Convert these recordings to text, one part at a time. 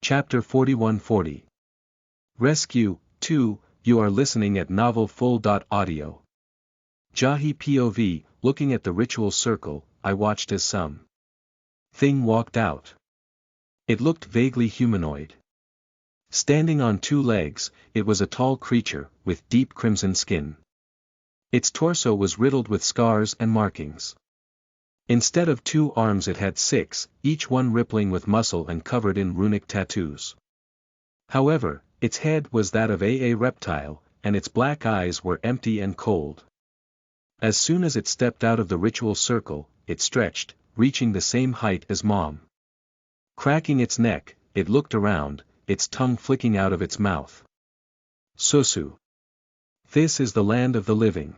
Chapter 4140. Rescue, 2, you are listening at Novel Full. Audio. Jahi POV, looking at the ritual circle, I watched as some thing walked out. It looked vaguely humanoid. Standing on two legs, it was a tall creature, with deep crimson skin. Its torso was riddled with scars and markings. Instead of 2 arms it had 6, each one rippling with muscle and covered in runic tattoos. However, its head was that of a reptile, and its black eyes were empty and cold. As soon as it stepped out of the ritual circle, it stretched, reaching the same height as Mom. Cracking its neck, it looked around, its tongue flicking out of its mouth. Sosu. This is the land of the living.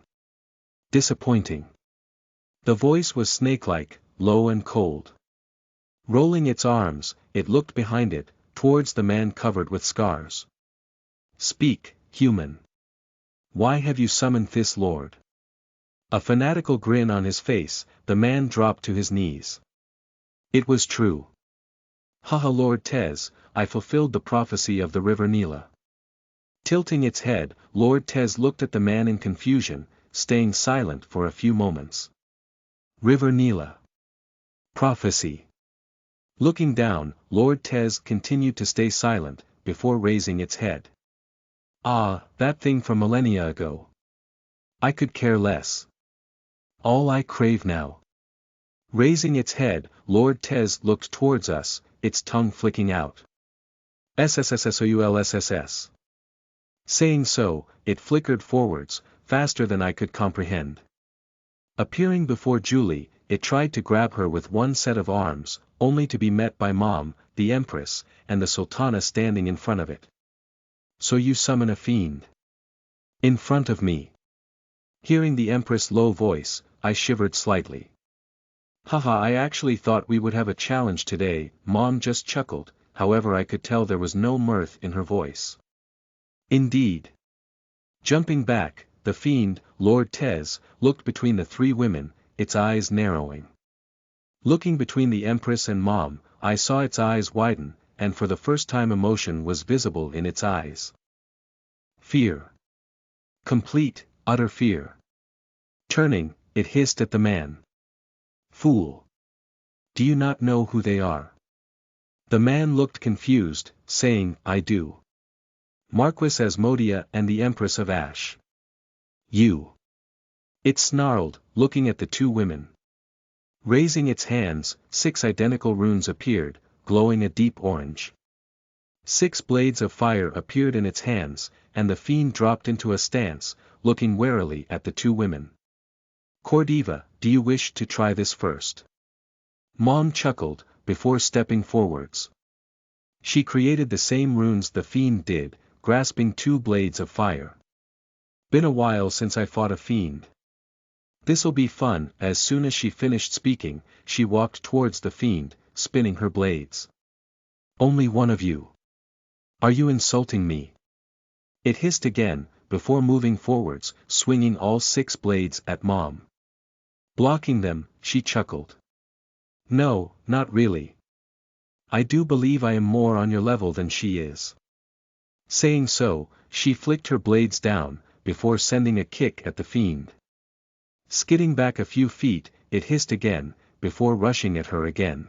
Disappointing. The voice was snake-like, low and cold. Rolling its arms, it looked behind it, towards the man covered with scars. Speak, human. Why have you summoned this lord? A fanatical grin on his face, the man dropped to his knees. It was true. Haha, Lord Tez, I fulfilled the prophecy of the river Nila. Tilting its head, Lord Tez looked at the man in confusion, staying silent for a few moments. River Nila. Prophecy. Looking down, Lord Tez continued to stay silent, before raising its head. Ah, that thing from millennia ago. I could care less. All I crave now. Raising its head, Lord Tez looked towards us, its tongue flicking out. SSSSOULSSS. Saying so, it flickered forwards, faster than I could comprehend. Appearing before Julie, it tried to grab her with one set of arms, only to be met by Mom, the Empress, and the Sultana standing in front of it. So you summon a fiend? In front of me. Hearing the Empress' low voice, I shivered slightly. Haha, I actually thought we would have a challenge today, Mom just chuckled, however I could tell there was no mirth in her voice. Indeed. Jumping back, the fiend, Lord Tez, looked between the 3 women, its eyes narrowing. Looking between the Empress and Mom, I saw its eyes widen, and for the first time emotion was visible in its eyes. Fear. Complete, utter fear. Turning, it hissed at the man. Fool. Do you not know who they are? The man looked confused, saying, I do. Marquis Asmodia and the Empress of Ash. You. It snarled, looking at the 2 women. Raising its hands, 6 identical runes appeared, glowing a deep orange. 6 blades of fire appeared in its hands, and the fiend dropped into a stance, looking warily at the 2 women. Cordiva, do you wish to try this first? Mom chuckled, before stepping forwards. She created the same runes the fiend did, grasping 2 blades of fire. Been a while since I fought a fiend. This'll be fun. As soon as she finished speaking, she walked towards the fiend, spinning her blades. Only one of you. Are you insulting me? It hissed again, before moving forwards, swinging all 6 blades at Mom. Blocking them, she chuckled. No, not really. I do believe I am more on your level than she is. Saying so, she flicked her blades down, before sending a kick at the fiend. Skidding back a few feet, it hissed again, before rushing at her again.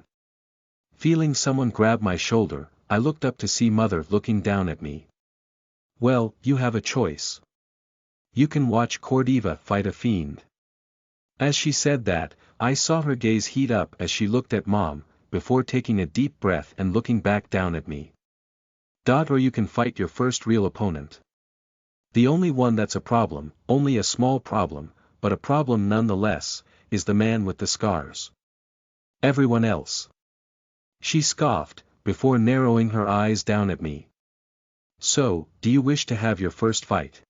Feeling someone grab my shoulder, I looked up to see Mother looking down at me. Well, you have a choice. You can watch Cordiva fight a fiend. As she said that, I saw her gaze heat up as she looked at Mom, before taking a deep breath and looking back down at me. Or you can fight your first real opponent. The only one that's a problem, only a small problem, but a problem nonetheless, is the man with the scars. Everyone else. She scoffed, before narrowing her eyes down at me. So, do you wish to have your first fight?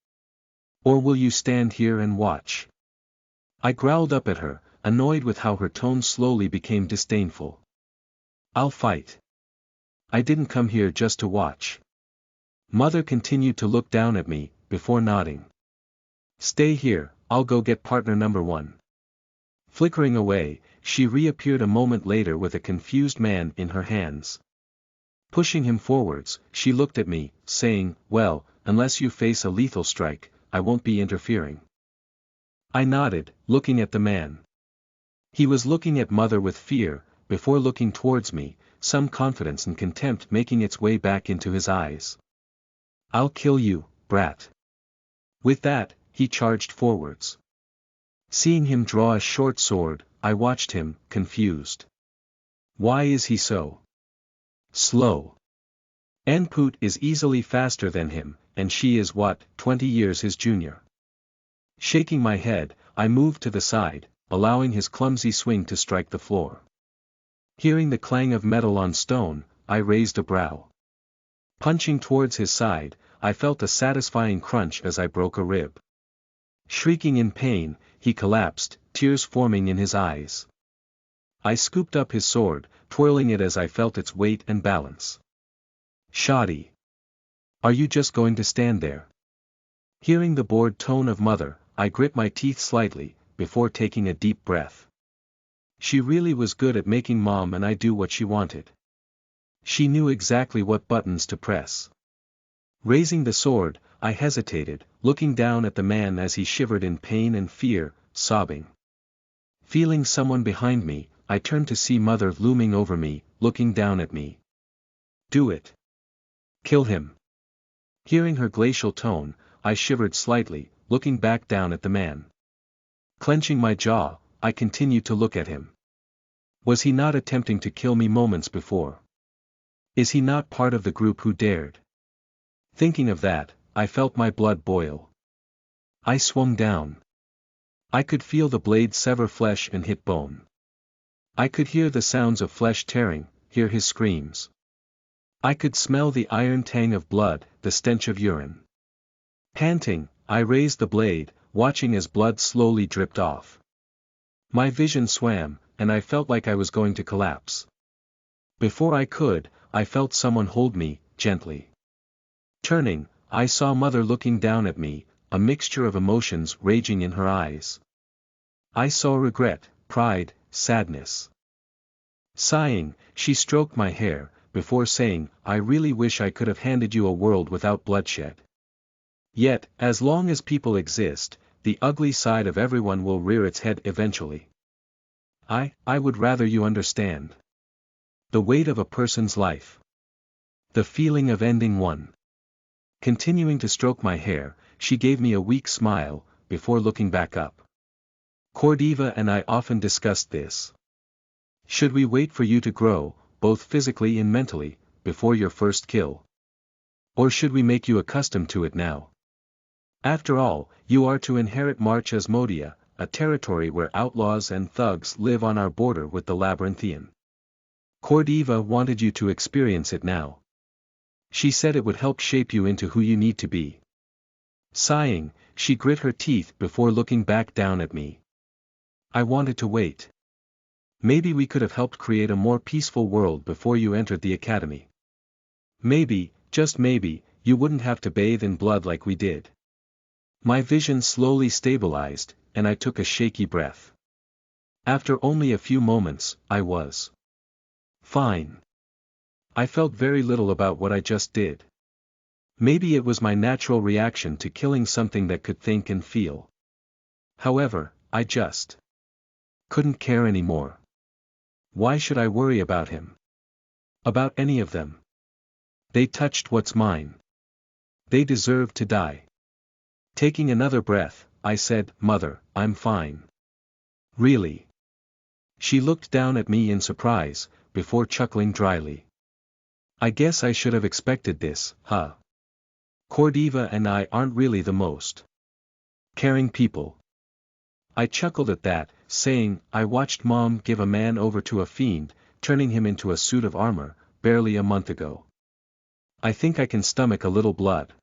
Or will you stand here and watch? I growled up at her, annoyed with how her tone slowly became disdainful. I'll fight. I didn't come here just to watch. Mother continued to look down at me, before nodding. Stay here, I'll go get partner number 1. Flickering away, she reappeared a moment later with a confused man in her hands. Pushing him forwards, she looked at me, saying, "Well, unless you face a lethal strike, I won't be interfering." I nodded, looking at the man. He was looking at Mother with fear, before looking towards me, some confidence and contempt making its way back into his eyes. "I'll kill you, brat." With that, he charged forwards. Seeing him draw a short sword, I watched him, confused. Why is he so slow? Anput is easily faster than him, and she is 20 years his junior. Shaking my head, I moved to the side, allowing his clumsy swing to strike the floor. Hearing the clang of metal on stone, I raised a brow. Punching towards his side, I felt a satisfying crunch as I broke a rib. Shrieking in pain, he collapsed, tears forming in his eyes. I scooped up his sword, twirling it as I felt its weight and balance. "Shoddy. Are you just going to stand there?" Hearing the bored tone of Mother, I grit my teeth slightly, before taking a deep breath. She really was good at making Mom and I do what she wanted. She knew exactly what buttons to press. Raising the sword, I hesitated, looking down at the man as he shivered in pain and fear, sobbing. Feeling someone behind me, I turned to see Mother looming over me, looking down at me. "Do it. Kill him." Hearing her glacial tone, I shivered slightly, looking back down at the man. Clenching my jaw, I continued to look at him. Was he not attempting to kill me moments before? Is he not part of the group who dared? Thinking of that, I felt my blood boil. I swung down. I could feel the blade sever flesh and hit bone. I could hear the sounds of flesh tearing, hear his screams. I could smell the iron tang of blood, the stench of urine. Panting, I raised the blade, watching as blood slowly dripped off. My vision swam, and I felt like I was going to collapse. Before I could, I felt someone hold me, gently. Turning, I saw Mother looking down at me, a mixture of emotions raging in her eyes. I saw regret, pride, sadness. Sighing, she stroked my hair, before saying, "I really wish I could have handed you a world without bloodshed. Yet, as long as people exist, the ugly side of everyone will rear its head eventually. I would rather you understand the weight of a person's life. The feeling of ending one." Continuing to stroke my hair, she gave me a weak smile, before looking back up. "Cordiva and I often discussed this. Should we wait for you to grow, both physically and mentally, before your first kill? Or should we make you accustomed to it now? After all, you are to inherit March Asmodia, a territory where outlaws and thugs live on our border with the Labyrinthian. Cordiva wanted you to experience it now. She said it would help shape you into who you need to be." Sighing, she grit her teeth before looking back down at me. "I wanted to wait. Maybe we could have helped create a more peaceful world before you entered the academy. Maybe, just maybe, you wouldn't have to bathe in blood like we did." My vision slowly stabilized, and I took a shaky breath. After only a few moments, I was fine. I felt very little about what I just did. Maybe it was my natural reaction to killing something that could think and feel. However, I just couldn't care anymore. Why should I worry about him? About any of them? They touched what's mine. They deserved to die. Taking another breath, I said, "Mother, I'm fine." "Really?" She looked down at me in surprise, before chuckling dryly. "I guess I should have expected this, huh? Cordiva and I aren't really the most caring people." I chuckled at that, saying, "I watched Mom give a man over to a fiend, turning him into a suit of armor, barely a month ago. I think I can stomach a little blood."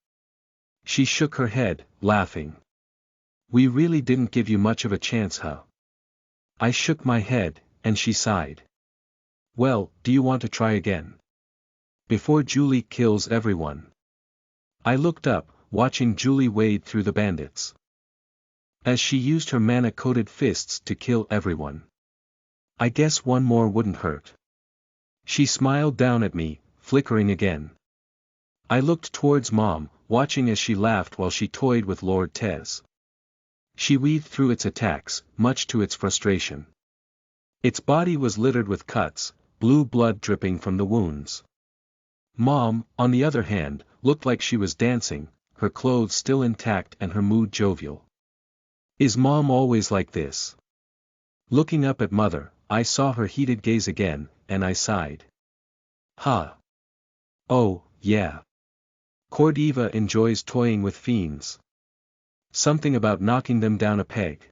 She shook her head, laughing. "We really didn't give you much of a chance, huh?" I shook my head, and she sighed. "Well, do you want to try again? Before Julie kills everyone." I looked up, watching Julie wade through the bandits. As she used her mana-coated fists to kill everyone. "I guess one more wouldn't hurt." She smiled down at me, flickering again. I looked towards Mom, watching as she laughed while she toyed with Lord Tez. She weaved through its attacks, much to its frustration. Its body was littered with cuts, blue blood dripping from the wounds. Mom, on the other hand, looked like she was dancing, her clothes still intact and her mood jovial. Is Mom always like this? Looking up at Mother, I saw her heated gaze again, and I sighed. Huh. Oh, yeah. Cordelia enjoys toying with fiends. Something about knocking them down a peg.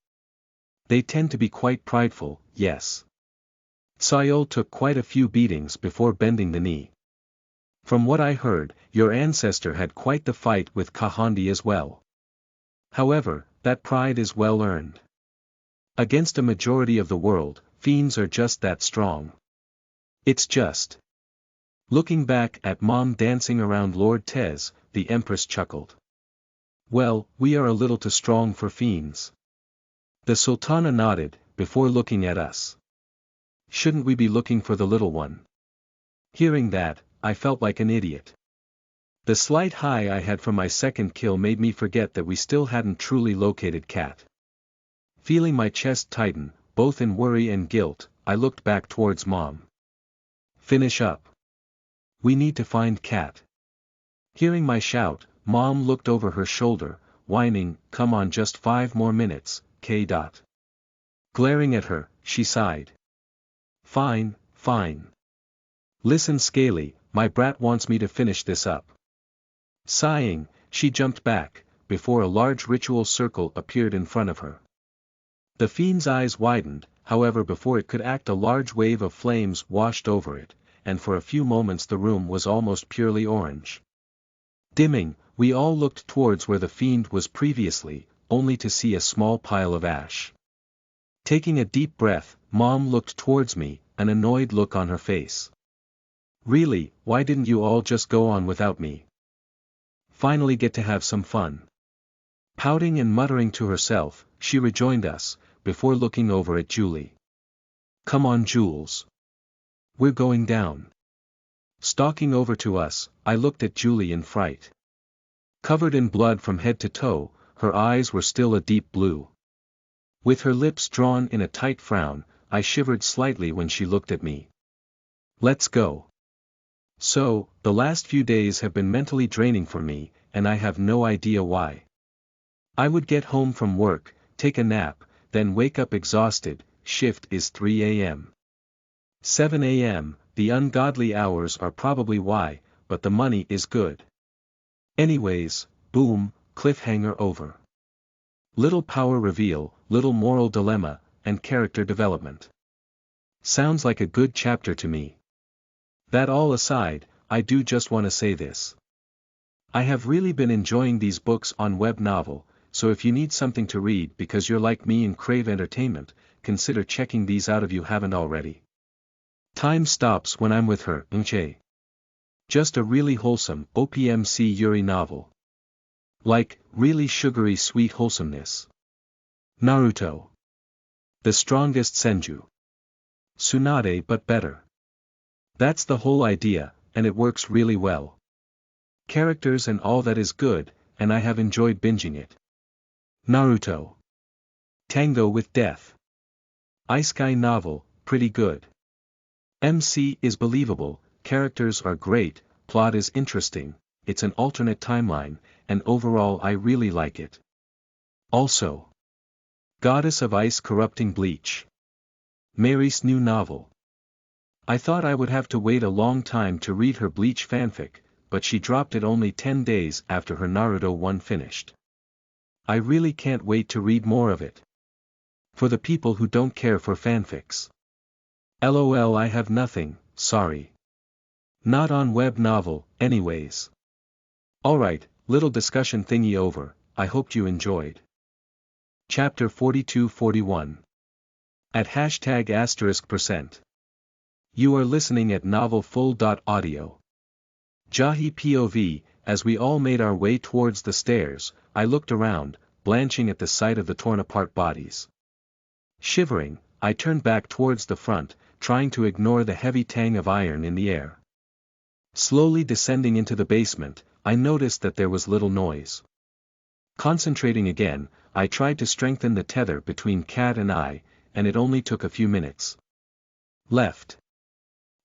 They tend to be quite prideful, yes. Sayol took quite a few beatings before bending the knee. From what I heard, your ancestor had quite the fight with Kahandi as well. However, that pride is well earned. Against a majority of the world, fiends are just that strong. It's just. Looking back at Mom dancing around Lord Tez, the Empress chuckled. Well, we are a little too strong for fiends. The Sultana nodded, before looking at us. Shouldn't we be looking for the little one? Hearing that, I felt like an idiot. The slight high I had from my second kill made me forget that we still hadn't truly located Cat. Feeling my chest tighten, both in worry and guilt, I looked back towards Mom. Finish up. We need to find Cat. Hearing my shout, Mom looked over her shoulder, whining, come on, just 5 more minutes, K. Glaring at her, she sighed. Fine, fine. Listen, Scaly, my brat wants me to finish this up. Sighing, she jumped back, before a large ritual circle appeared in front of her. The fiend's eyes widened, however, before it could act, a large wave of flames washed over it, and for a few moments the room was almost purely orange. Dimming, we all looked towards where the fiend was previously, only to see a small pile of ash. Taking a deep breath, Mom looked towards me, an annoyed look on her face. Really, why didn't you all just go on without me? Finally get to have some fun. Pouting and muttering to herself, she rejoined us, before looking over at Julie. Come on, Jules. We're going down. Stalking over to us, I looked at Julie in fright. Covered in blood from head to toe, her eyes were still a deep blue. With her lips drawn in a tight frown, I shivered slightly when she looked at me. Let's go. So, the last few days have been mentally draining for me, and I have no idea why. I would get home from work, take a nap, then wake up exhausted. Shift is 3 a.m. 7 a.m., the ungodly hours are probably why, but the money is good. Anyways, boom, cliffhanger over. Little power reveal, little moral dilemma, and character development. Sounds like a good chapter to me. That all aside, I do just want to say this. I have really been enjoying these books on web novel, so if you need something to read because you're like me and crave entertainment, consider checking these out if you haven't already. Time stops when I'm with her, Unche. Just a really wholesome OPMC Yuri novel. Like, really sugary sweet wholesomeness. Naruto. The strongest Senju. Tsunade but better. That's the whole idea, and it works really well. Characters and all that is good, and I have enjoyed binging it. Naruto. Tango with Death. Isekai novel, pretty good. MC is believable, characters are great, plot is interesting, it's an alternate timeline, and overall I really like it. Also. Goddess of Ice corrupting Bleach. Mary's new novel. I thought I would have to wait a long time to read her Bleach fanfic, but she dropped it only 10 days after her Naruto one finished. I really can't wait to read more of it. For the people who don't care for fanfics. LOL, I have nothing, sorry. Not on web novel, anyways. Alright, little discussion thingy over, I hoped you enjoyed. Chapter 42-41. At #*%. You are listening at novelfull.audio. Jahi POV, as we all made our way towards the stairs, I looked around, blanching at the sight of the torn-apart bodies. Shivering, I turned back towards the front, trying to ignore the heavy tang of iron in the air. Slowly descending into the basement, I noticed that there was little noise. Concentrating again, I tried to strengthen the tether between Cat and I, and it only took a few minutes. Left.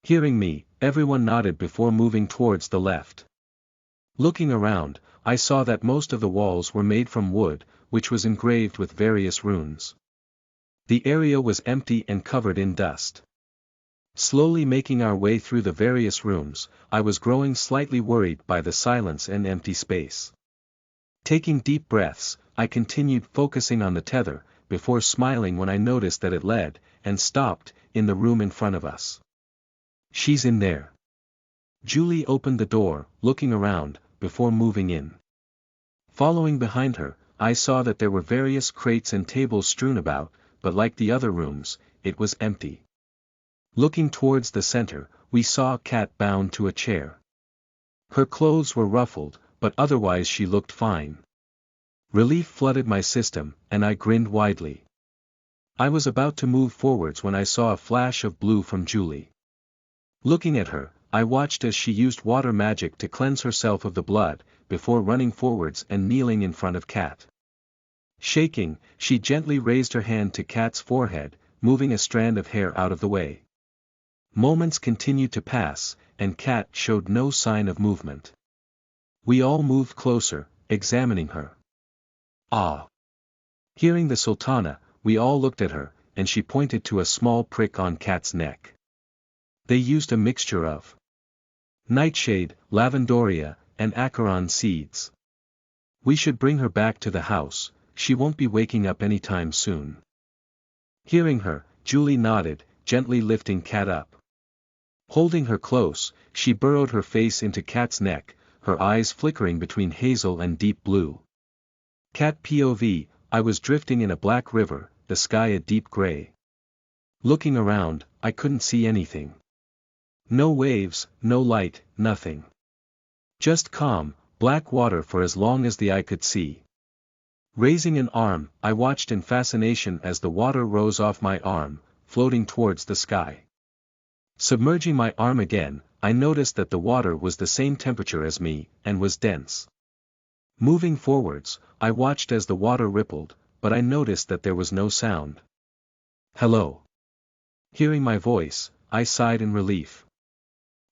Hearing me, everyone nodded before moving towards the left. Looking around, I saw that most of the walls were made from wood, which was engraved with various runes. The area was empty and covered in dust. Slowly making our way through the various rooms, I was growing slightly worried by the silence and empty space. Taking deep breaths, I continued focusing on the tether, before smiling when I noticed that it led, and stopped, in the room in front of us. She's in there. Julie opened the door, looking around, before moving in. Following behind her, I saw that there were various crates and tables strewn about, but like the other rooms, it was empty. Looking towards the center, we saw Cat bound to a chair. Her clothes were ruffled, but otherwise she looked fine. Relief flooded my system, and I grinned widely. I was about to move forwards when I saw a flash of blue from Julie. Looking at her, I watched as she used water magic to cleanse herself of the blood, before running forwards and kneeling in front of Cat. Shaking, she gently raised her hand to Cat's forehead, moving a strand of hair out of the way. Moments continued to pass, and Cat showed no sign of movement. We all moved closer, examining her. Ah! Hearing the Sultana, we all looked at her, and she pointed to a small prick on Cat's neck. They used a mixture of nightshade, lavendoria, and acaron seeds. We should bring her back to the house, she won't be waking up anytime soon. Hearing her, Julie nodded, gently lifting Cat up. Holding her close, she burrowed her face into Cat's neck, her eyes flickering between hazel and deep blue. Cat POV, I was drifting in a black river, the sky a deep gray. Looking around, I couldn't see anything. No waves, no light, nothing. Just calm, black water for as long as the eye could see. Raising an arm, I watched in fascination as the water rose off my arm, floating towards the sky. Submerging my arm again, I noticed that the water was the same temperature as me, and was dense. Moving forwards, I watched as the water rippled, but I noticed that there was no sound. Hello. Hearing my voice, I sighed in relief.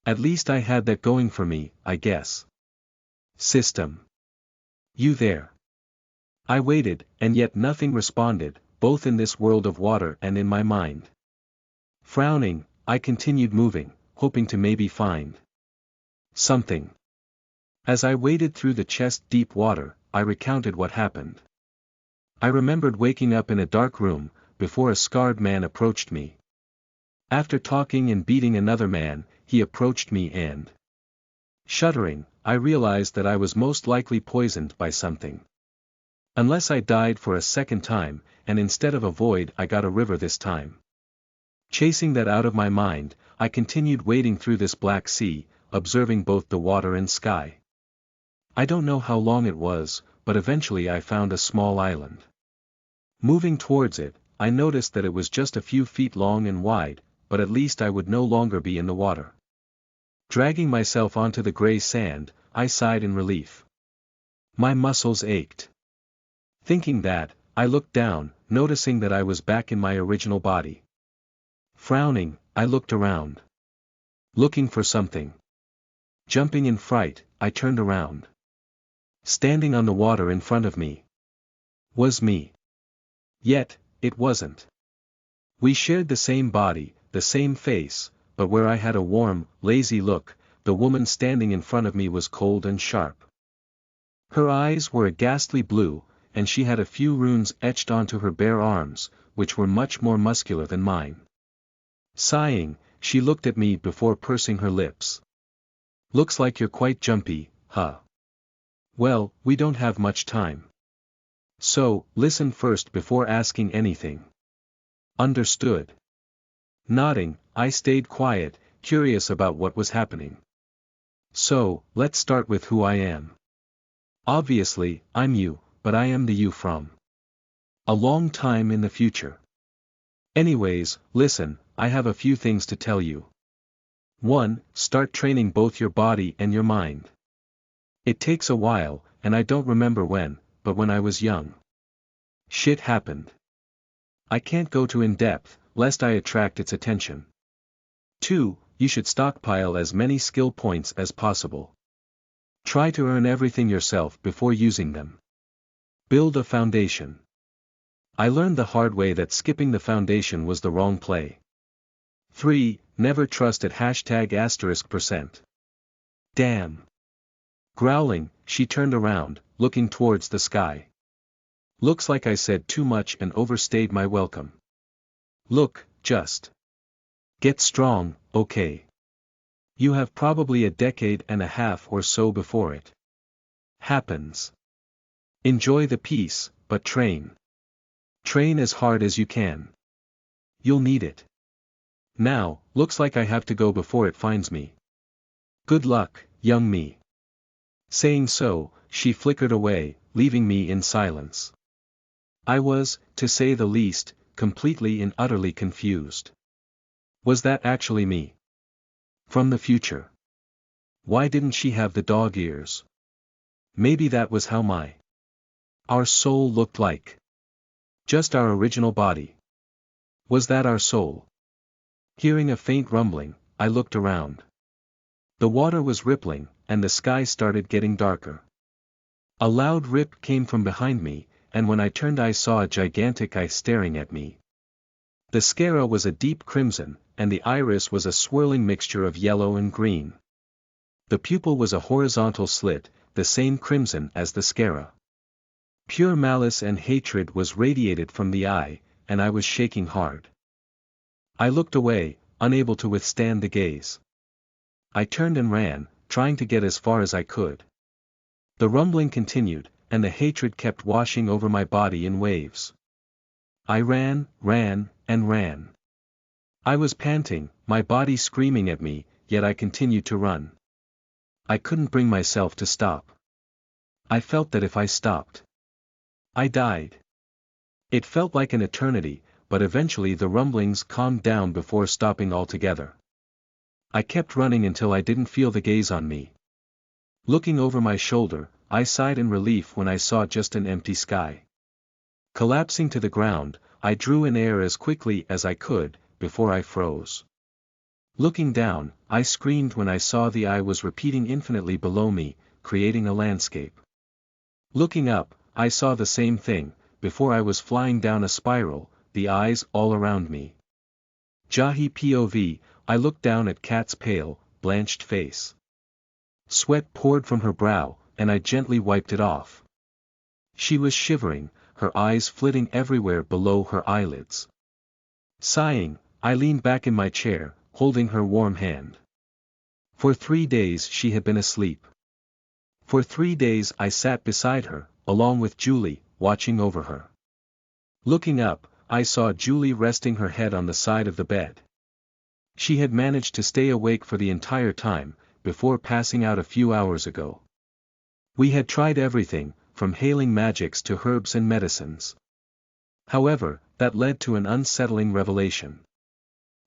At least I had that going for me, I guess. System. You there? I waited, and yet nothing responded, both in this world of water and in my mind. Frowning, I continued moving, hoping to maybe find something. As I waded through the chest-deep water, I recounted what happened. I remembered waking up in a dark room, before a scarred man approached me. After talking and beating another man, he approached me and, shuddering, I realized that I was most likely poisoned by something. Unless I died for a second time, and instead of a void I got a river this time. Chasing that out of my mind, I continued wading through this black sea, observing both the water and sky. I don't know how long it was, but eventually I found a small island. Moving towards it, I noticed that it was just a few feet long and wide, but at least I would no longer be in the water. Dragging myself onto the gray sand, I sighed in relief. My muscles ached. Thinking that, I looked down, noticing that I was back in my original body. Frowning, I looked around. Looking for something. Jumping in fright, I turned around. Standing on the water in front of me was me. Yet, it wasn't. We shared the same body, the same face, but where I had a warm, lazy look, the woman standing in front of me was cold and sharp. Her eyes were a ghastly blue, and she had a few runes etched onto her bare arms, which were much more muscular than mine. Sighing, she looked at me before pursing her lips. Looks like you're quite jumpy, huh? Well, we don't have much time. So, listen first before asking anything. Understood. Nodding, I stayed quiet, curious about what was happening. So, let's start with who I am. Obviously, I'm you, but I am the you from a long time in the future. Anyways, listen, I have a few things to tell you. 1. Start training both your body and your mind. It takes a while, and I don't remember when, but when I was young. Shit happened. I can't go too in depth, lest I attract its attention. 2. You should stockpile as many skill points as possible. Try to earn everything yourself before using them. Build a foundation. I learned the hard way that skipping the foundation was the wrong play. 3. Never trust at #%. Damn. Growling, she turned around, looking towards the sky. Looks like I said too much and overstayed my welcome. Look, just get strong, okay? You have probably a decade and a half or so before it happens. Enjoy the peace, but train. Train as hard as you can. You'll need it. Now, looks like I have to go before it finds me. Good luck, young me. Saying so, she flickered away, leaving me in silence. I was, to say the least, completely and utterly confused. Was that actually me? From the future? Why didn't she have the dog ears? Maybe that was how our soul looked like. Just our original body. Was that our soul? Hearing a faint rumbling, I looked around. The water was rippling, and the sky started getting darker. A loud rip came from behind me, and when I turned I saw a gigantic eye staring at me. The sclera was a deep crimson, and the iris was a swirling mixture of yellow and green. The pupil was a horizontal slit, the same crimson as the sclera. Pure malice and hatred was radiated from the eye, and I was shaking hard. I looked away, unable to withstand the gaze. I turned and ran, trying to get as far as I could. The rumbling continued, and the hatred kept washing over my body in waves. I ran, and ran. I was panting, my body screaming at me, yet I continued to run. I couldn't bring myself to stop. I felt that if I stopped, I died. It felt like an eternity, but eventually the rumblings calmed down before stopping altogether. I kept running until I didn't feel the gaze on me. Looking over my shoulder, I sighed in relief when I saw just an empty sky. Collapsing to the ground, I drew in air as quickly as I could, before I froze. Looking down, I screamed when I saw the eye was repeating infinitely below me, creating a landscape. Looking up, I saw the same thing, before I was flying down a spiral, the eyes all around me. Jahi POV, I looked down at Kat's pale, blanched face. Sweat poured from her brow, and I gently wiped it off. She was shivering, her eyes flitting everywhere below her eyelids. Sighing, I leaned back in my chair, holding her warm hand. For 3 days she had been asleep. For 3 days I sat beside her, along with Julie, watching over her. Looking up, I saw Julie resting her head on the side of the bed. She had managed to stay awake for the entire time, before passing out a few hours ago. We had tried everything, from hailing magics to herbs and medicines. However, that led to an unsettling revelation.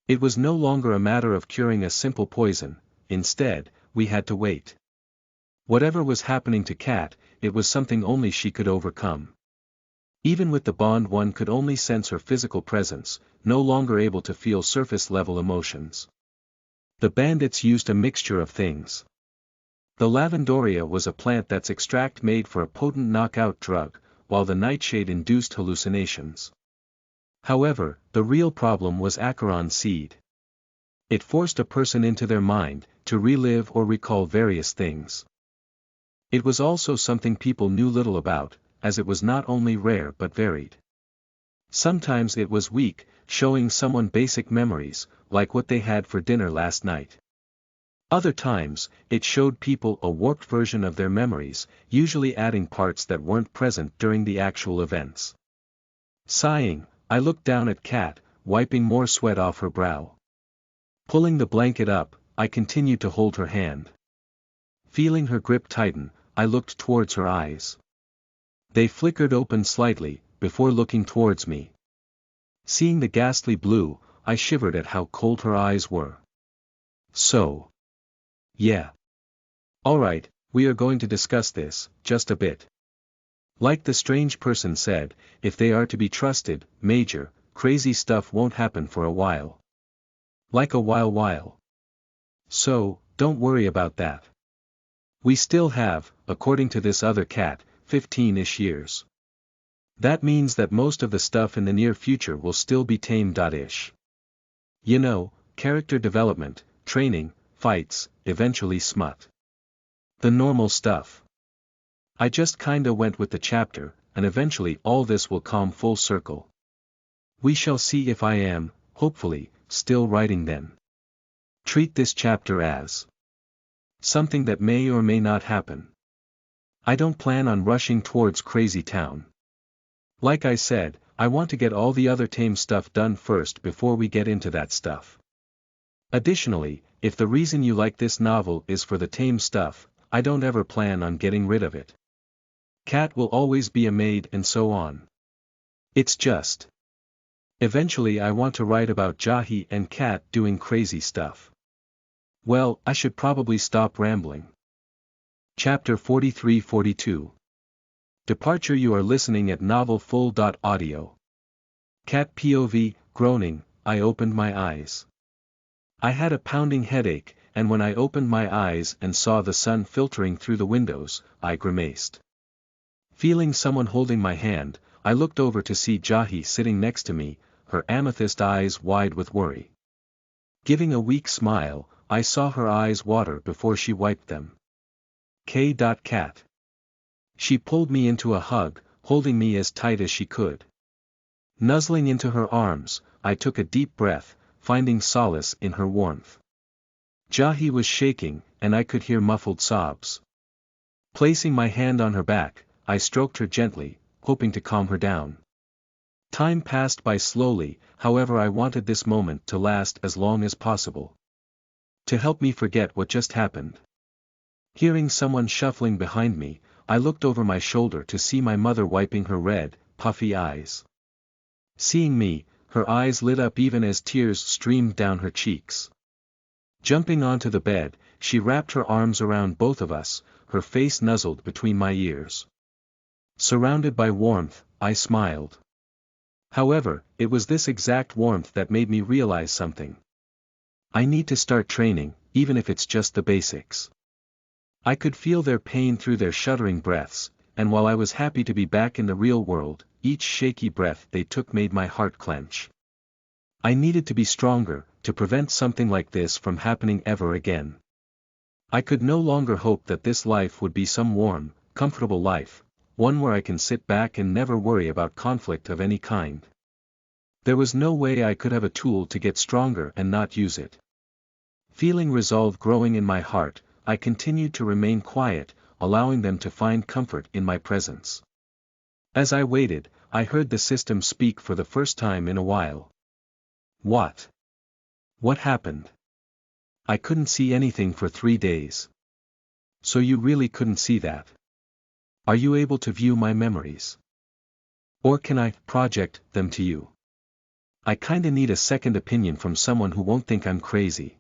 It was no longer a matter of curing a simple poison, instead, we had to wait. Whatever was happening to Kat, it was something only she could overcome. Even with the bond one could only sense her physical presence, no longer able to feel surface-level emotions. The bandits used a mixture of things. The lavendoria was a plant that's extract made for a potent knockout drug, while the nightshade induced hallucinations. However, the real problem was acheron seed. It forced a person into their mind, to relive or recall various things. It was also something people knew little about, as it was not only rare but varied. Sometimes it was weak, showing someone basic memories, like what they had for dinner last night. Other times, it showed people a warped version of their memories, usually adding parts that weren't present during the actual events. Sighing, I looked down at Kat, wiping more sweat off her brow. Pulling the blanket up, I continued to hold her hand. Feeling her grip tighten, I looked towards her eyes. They flickered open slightly, before looking towards me. Seeing the ghastly blue, I shivered at how cold her eyes were. So. Yeah. Alright, we are going to discuss this, just a bit. Like the strange person said, if they are to be trusted, Major, crazy stuff won't happen for a while. Like a while. So, don't worry about that. We still have, according to this other cat, 15-ish years. That means that most of the stuff in the near future will still be tame-ish. You know, character development, training, fights, eventually smut. The normal stuff. I just kinda went with the chapter, and eventually all this will come full circle. We shall see if I am, hopefully, still writing then. Treat this chapter as something that may or may not happen. I don't plan on rushing towards Crazy Town. Like I said, I want to get all the other tame stuff done first before we get into that stuff. Additionally, if the reason you like this novel is for the tame stuff, I don't ever plan on getting rid of it. Cat will always be a maid and so on. It's just. Eventually I want to write about Jahi and Cat doing crazy stuff. Well, I should probably stop rambling. Chapter 43-42. Departure. You are listening at novelfull.audio. Cat POV, groaning, I opened my eyes. I had a pounding headache, and when I opened my eyes and saw the sun filtering through the windows, I grimaced. Feeling someone holding my hand, I looked over to see Jahi sitting next to me, her amethyst eyes wide with worry. Giving a weak smile, I saw her eyes water before she wiped them. Cat. She pulled me into a hug, holding me as tight as she could. Nuzzling into her arms, I took a deep breath, finding solace in her warmth. Jahi was shaking, and I could hear muffled sobs. Placing my hand on her back, I stroked her gently, hoping to calm her down. Time passed by slowly, however I wanted this moment to last as long as possible. To help me forget what just happened. Hearing someone shuffling behind me, I looked over my shoulder to see my mother wiping her red, puffy eyes. Seeing me, her eyes lit up even as tears streamed down her cheeks. Jumping onto the bed, she wrapped her arms around both of us, her face nuzzled between my ears. Surrounded by warmth, I smiled. However, it was this exact warmth that made me realize something. I need to start training, even if it's just the basics. I could feel their pain through their shuddering breaths, and while I was happy to be back in the real world, each shaky breath they took made my heart clench. I needed to be stronger, to prevent something like this from happening ever again. I could no longer hope that this life would be some warm, comfortable life, one where I can sit back and never worry about conflict of any kind. There was no way I could have a tool to get stronger and not use it. Feeling resolve growing in my heart, I continued to remain quiet, allowing them to find comfort in my presence. As I waited, I heard the system speak for the first time in a while. What? What happened? I couldn't see anything for 3 days. So you really couldn't see that? Are you able to view my memories? Or can I project them to you? I kinda need a second opinion from someone who won't think I'm crazy.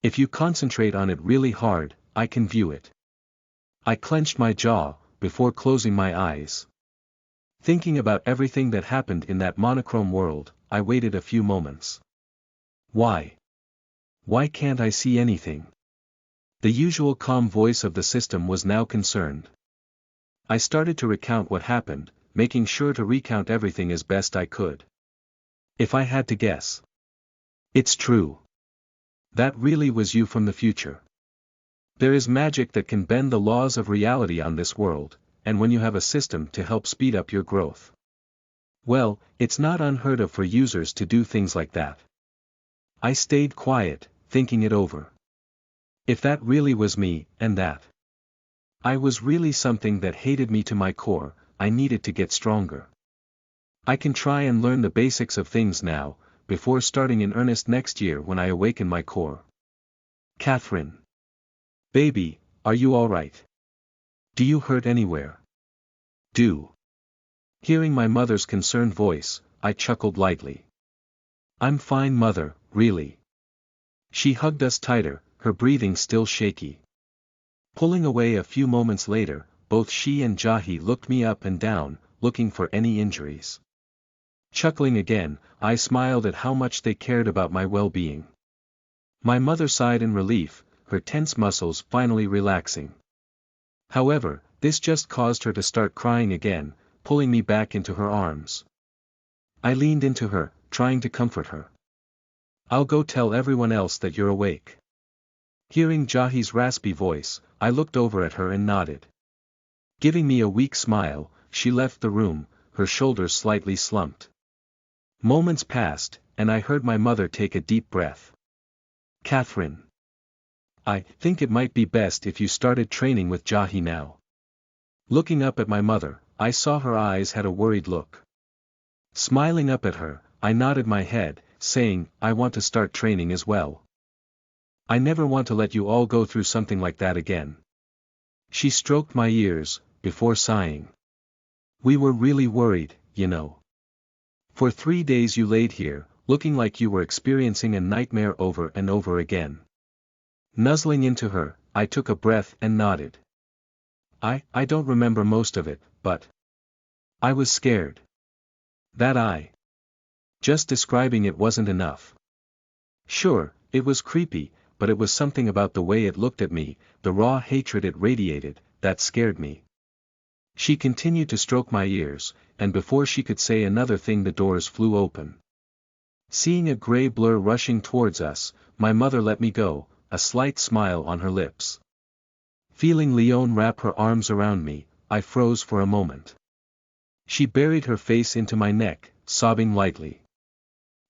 If you concentrate on it really hard, I can view it. I clenched my jaw, before closing my eyes. Thinking about everything that happened in that monochrome world, I waited a few moments. Why? Why can't I see anything? The usual calm voice of the system was now concerned. I started to recount what happened, making sure to recount everything as best I could. If I had to guess. It's true. That really was you from the future. There is magic that can bend the laws of reality on this world, and when you have a system to help speed up your growth. Well, it's not unheard of for users to do things like that. I stayed quiet, thinking it over. If that really was me, and that I was really something that hated me to my core, I needed to get stronger. I can try and learn the basics of things now, before starting in earnest next year when I awaken my core. Catherine. Baby, are you alright? Do you hurt anywhere? Hearing my mother's concerned voice, I chuckled lightly. I'm fine, mother, really. She hugged us tighter, her breathing still shaky. Pulling away a few moments later, both she and Jahi looked me up and down, looking for any injuries. Chuckling again, I smiled at how much they cared about my well-being. My mother sighed in relief, her tense muscles finally relaxing. However, this just caused her to start crying again, pulling me back into her arms. I leaned into her, trying to comfort her. "I'll go tell everyone else that you're awake." Hearing Jahi's raspy voice, I looked over at her and nodded. Giving me a weak smile, she left the room, her shoulders slightly slumped. Moments passed, and I heard my mother take a deep breath. "Catherine. I think it might be best if you started training with Jahi now." Looking up at my mother, I saw her eyes had a worried look. Smiling up at her, I nodded my head, saying, "I want to start training as well. I never want to let you all go through something like that again." She stroked my ears, before sighing. "We were really worried, you know. For 3 days you laid here, looking like you were experiencing a nightmare over and over again." Nuzzling into her, I took a breath and nodded. I don't remember most of it, but I was scared. Just describing it wasn't enough. Sure, it was creepy, but it was something about the way it looked at me, the raw hatred it radiated, that scared me." She continued to stroke my ears, and before she could say another thing the doors flew open. Seeing a gray blur rushing towards us, my mother let me go, a slight smile on her lips. Feeling Leone wrap her arms around me, I froze for a moment. She buried her face into my neck, sobbing lightly.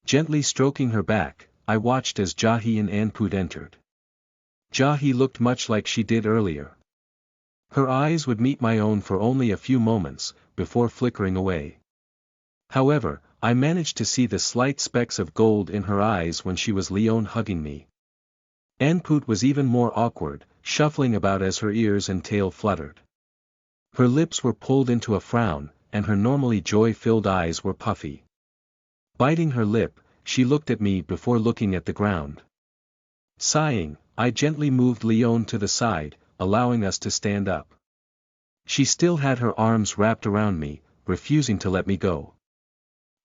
Gently stroking her back, I watched as Jahi and Anput entered. Jahi looked much like she did earlier. Her eyes would meet my own for only a few moments, before flickering away. However, I managed to see the slight specks of gold in her eyes when she was Leone hugging me. Anput was even more awkward, shuffling about as her ears and tail fluttered. Her lips were pulled into a frown, and her normally joy-filled eyes were puffy. Biting her lip, she looked at me before looking at the ground. Sighing, I gently moved Leone to the side, allowing us to stand up. She still had her arms wrapped around me, refusing to let me go.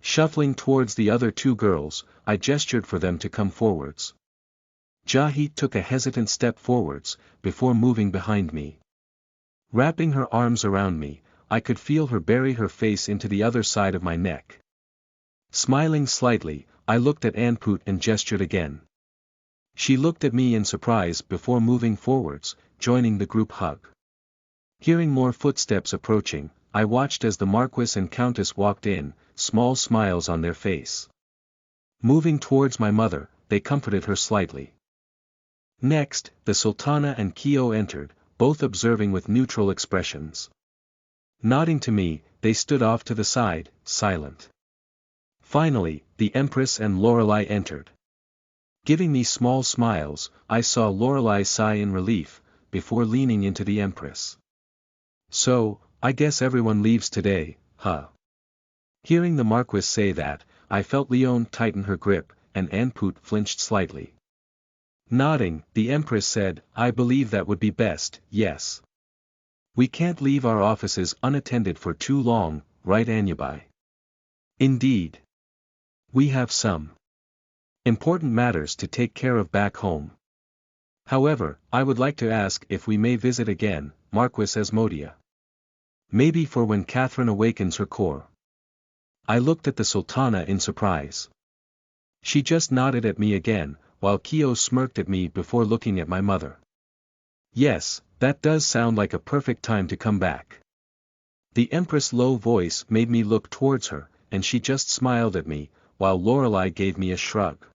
Shuffling towards the other two girls, I gestured for them to come forwards. Jahi took a hesitant step forwards, before moving behind me. Wrapping her arms around me, I could feel her bury her face into the other side of my neck. Smiling slightly, I looked at Anput and gestured again. She looked at me in surprise before moving forwards, joining the group hug. Hearing more footsteps approaching, I watched as the Marquis and Countess walked in, small smiles on their face. Moving towards my mother, they comforted her slightly. Next, the Sultana and Keo entered, both observing with neutral expressions. Nodding to me, they stood off to the side, silent. Finally, the Empress and Lorelei entered. Giving me small smiles, I saw Lorelei sigh in relief, before leaning into the Empress. "So, I guess everyone leaves today, huh?" Hearing the Marquis say that, I felt Leone tighten her grip, and Anput flinched slightly. Nodding, the Empress said, "I believe that would be best, yes. We can't leave our offices unattended for too long, right Anyubai?" "Indeed. We have some important matters to take care of back home. However, I would like to ask if we may visit again, Marquis Asmodia. Maybe for when Catherine awakens her core." I looked at the Sultana in surprise. She just nodded at me again, while Keo smirked at me before looking at my mother. "Yes, that does sound like a perfect time to come back." The Empress' low voice made me look towards her, and she just smiled at me, while Lorelei gave me a shrug.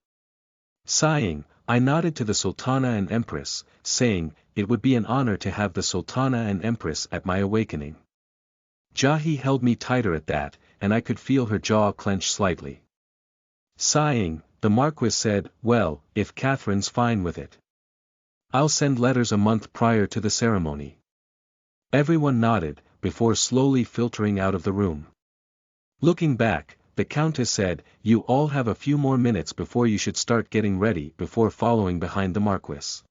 Sighing, I nodded to the Sultana and Empress, saying, it would be an honor to have the Sultana and Empress at my awakening. Jahi held me tighter at that, and I could feel her jaw clench slightly. Sighing, the Marquis said, "Well, if Catherine's fine with it. I'll send letters a month prior to the ceremony." Everyone nodded, before slowly filtering out of the room. Looking back, the Countess said, you all have a few more minutes before you should start getting ready before following behind the Marquis.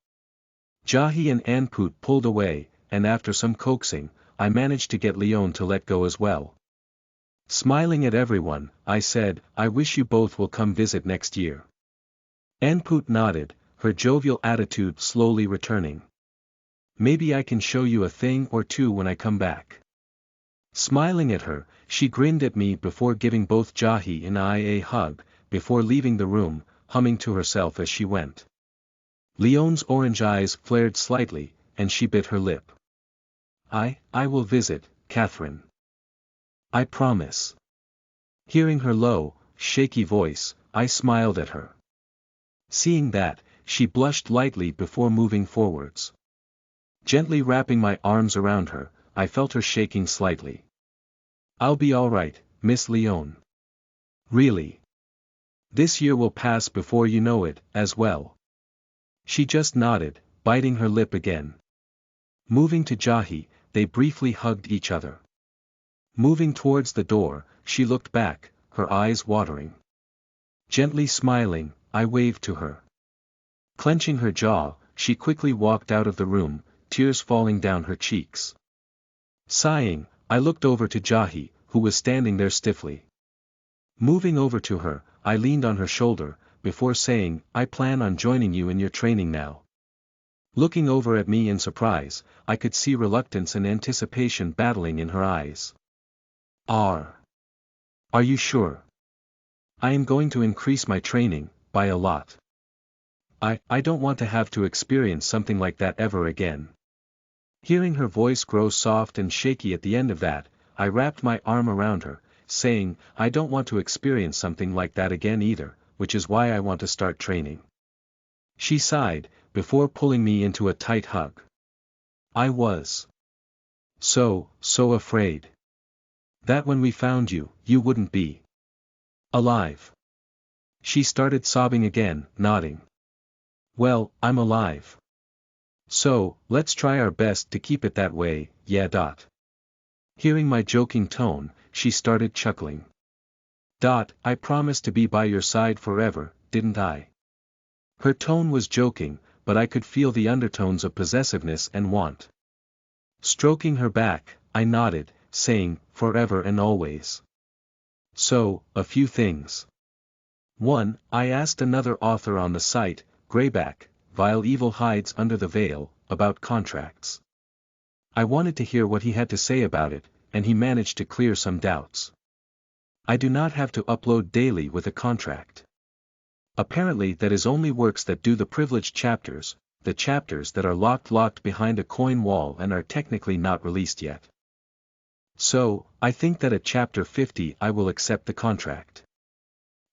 Jahi and Anput pulled away, and after some coaxing, I managed to get Leon to let go as well. Smiling at everyone, I said, I wish you both will come visit next year. Anput nodded, her jovial attitude slowly returning. Maybe I can show you a thing or two when I come back. Smiling at her, she grinned at me before giving both Jahi and I a hug, before leaving the room, humming to herself as she went. Leon's orange eyes flared slightly, and she bit her lip. I will visit, Catherine. I promise. Hearing her low, shaky voice, I smiled at her. Seeing that, she blushed lightly before moving forwards. Gently wrapping my arms around her, I felt her shaking slightly. I'll be all right, Miss Leon. Really. This year will pass before you know it, as well. She just nodded, biting her lip again. Moving to Jahi, they briefly hugged each other. Moving towards the door, she looked back, her eyes watering. Gently smiling, I waved to her. Clenching her jaw, she quickly walked out of the room, tears falling down her cheeks. Sighing, I looked over to Jahi, who was standing there stiffly. Moving over to her, I leaned on her shoulder, before saying, I plan on joining you in your training now. Looking over at me in surprise, I could see reluctance and anticipation battling in her eyes. Are you sure? I am going to increase my training, by a lot. I don't want to have to experience something like that ever again. Hearing her voice grow soft and shaky at the end of that, I wrapped my arm around her, saying, I don't want to experience something like that again either, which is why I want to start training. She sighed, before pulling me into a tight hug. I was so afraid that when we found you, you wouldn't be alive. She started sobbing again, nodding. Well, I'm alive. So, let's try our best to keep it that way, yeah. Hearing my joking tone, she started chuckling. I promised to be by your side forever, didn't I? Her tone was joking, but I could feel the undertones of possessiveness and want. Stroking her back, I nodded, saying, forever and always. So, a few things. 1. I asked another author on the site, Greyback, Vile Evil Hides Under the Veil, about contracts. I wanted to hear what he had to say about it, and he managed to clear some doubts. I do not have to upload daily with a contract. Apparently that is only works that do the privileged chapters, the chapters that are locked behind a coin wall and are technically not released yet. So, I think that at chapter 50 I will accept the contract.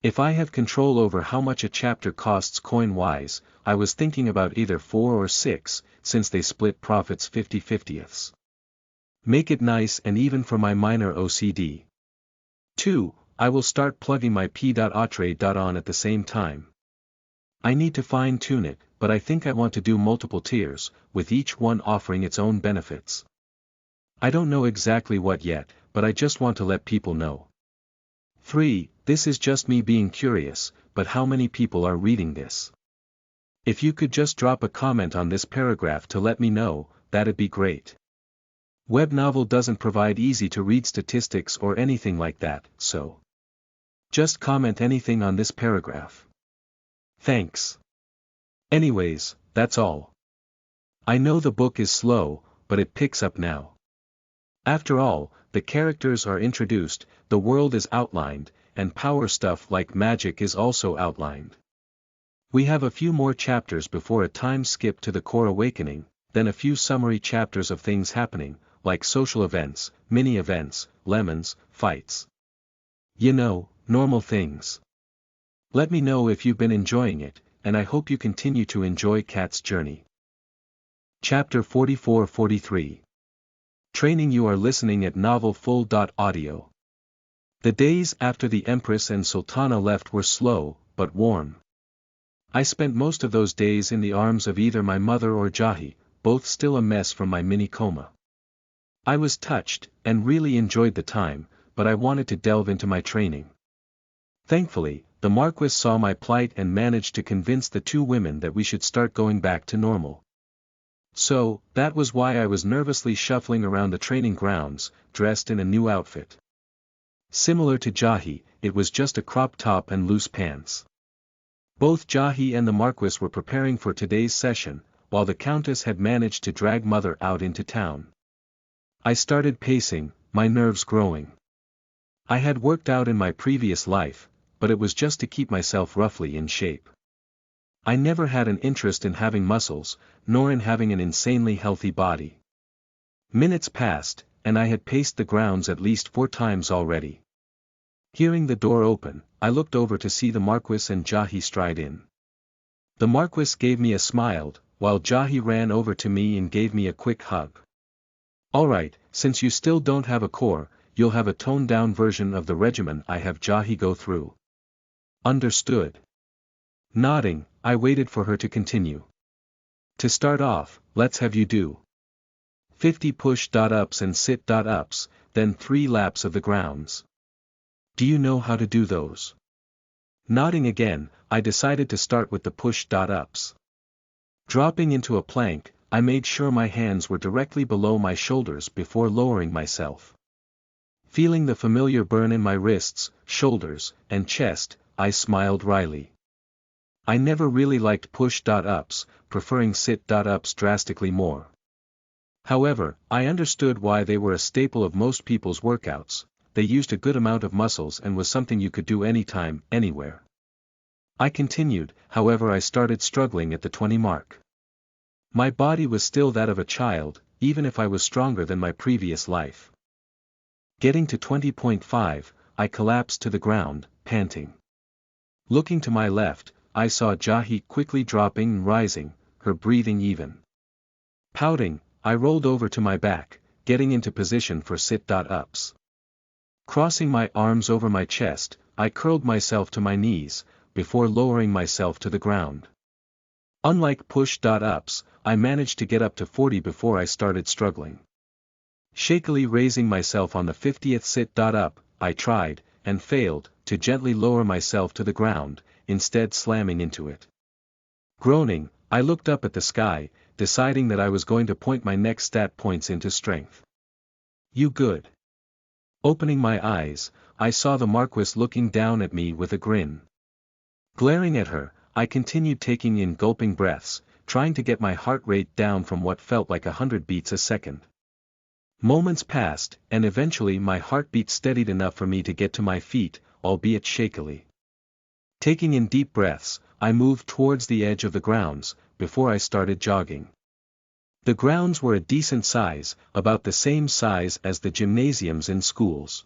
If I have control over how much a chapter costs coin-wise, I was thinking about either 4 or 6, since they split profits 50/50. Make it nice and even for my minor OCD. 2. I will start plugging my p.atre.on at the same time. I need to fine-tune it, but I think I want to do multiple tiers, with each one offering its own benefits. I don't know exactly what yet, but I just want to let people know. 3. This is just me being curious, but how many people are reading this? If you could just drop a comment on this paragraph to let me know, that'd be great. Web novel doesn't provide easy-to-read statistics or anything like that, so just comment anything on this paragraph. Thanks. Anyways, that's all. I know the book is slow, but it picks up now. After all, the characters are introduced, the world is outlined, and power stuff like magic is also outlined. We have a few more chapters before a time skip to the core awakening, then a few summary chapters of things happening, like social events, mini-events, lemons, fights. You know, normal things. Let me know if you've been enjoying it, and I hope you continue to enjoy Cat's Journey. Chapter 44-43. Training. You are listening at novelfull.audio. The days after the Empress and Sultana left were slow, but warm. I spent most of those days in the arms of either my mother or Jahi, both still a mess from my mini-coma. I was touched, and really enjoyed the time, but I wanted to delve into my training. Thankfully, the Marquis saw my plight and managed to convince the two women that we should start going back to normal. So, that was why I was nervously shuffling around the training grounds, dressed in a new outfit. Similar to Jahi, it was just a crop top and loose pants. Both Jahi and the Marquis were preparing for today's session, while the Countess had managed to drag Mother out into town. I started pacing, my nerves growing. I had worked out in my previous life, but it was just to keep myself roughly in shape. I never had an interest in having muscles, nor in having an insanely healthy body. Minutes passed, and I had paced the grounds at least 4 times already. Hearing the door open, I looked over to see the Marquis and Jahi stride in. The Marquis gave me a smile, while Jahi ran over to me and gave me a quick hug. "Alright, since you still don't have a core, you'll have a toned-down version of the regimen I have Jahi go through." "Understood." Nodding, I waited for her to continue. "To start off, let's have you do 50 push-ups and sit-ups, then 3 laps of the grounds. Do you know how to do those?" Nodding again, I decided to start with the push-ups. Dropping into a plank, I made sure my hands were directly below my shoulders before lowering myself. Feeling the familiar burn in my wrists, shoulders, and chest, I smiled wryly. I never really liked push-ups, preferring sit-ups drastically more. However, I understood why they were a staple of most people's workouts. They used a good amount of muscles and was something you could do anytime, anywhere. I continued, however I started struggling at the 20 mark. My body was still that of a child, even if I was stronger than my previous life. Getting to 20.5, I collapsed to the ground, panting. Looking to my left, I saw Jahi quickly dropping and rising, her breathing even. Pouting, I rolled over to my back, getting into position for sit-ups. Crossing my arms over my chest, I curled myself to my knees, before lowering myself to the ground. Unlike push-ups, I managed to get up to 40 before I started struggling. Shakily raising myself on the 50th sit-up, I tried, and failed, to gently lower myself to the ground, instead slamming into it. Groaning, I looked up at the sky, deciding that I was going to point my next stat points into strength. "You good?" Opening my eyes, I saw the Marquis looking down at me with a grin. Glaring at her, I continued taking in gulping breaths, trying to get my heart rate down from what felt like 100 beats a second. Moments passed, and eventually my heartbeat steadied enough for me to get to my feet, albeit shakily. Taking in deep breaths, I moved towards the edge of the grounds, before I started jogging. The grounds were a decent size, about the same size as the gymnasiums in schools.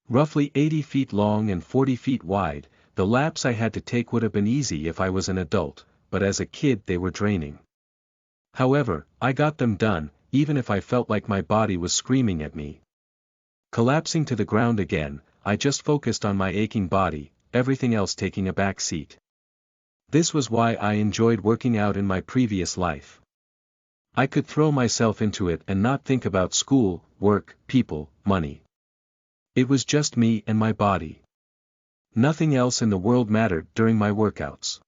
Roughly 80 feet long and 40 feet wide, the laps I had to take would have been easy if I was an adult, but as a kid they were draining. However, I got them done, even if I felt like my body was screaming at me. Collapsing to the ground again, I just focused on my aching body, everything else taking a back seat. This was why I enjoyed working out in my previous life. I could throw myself into it and not think about school, work, people, money. It was just me and my body. Nothing else in the world mattered during my workouts.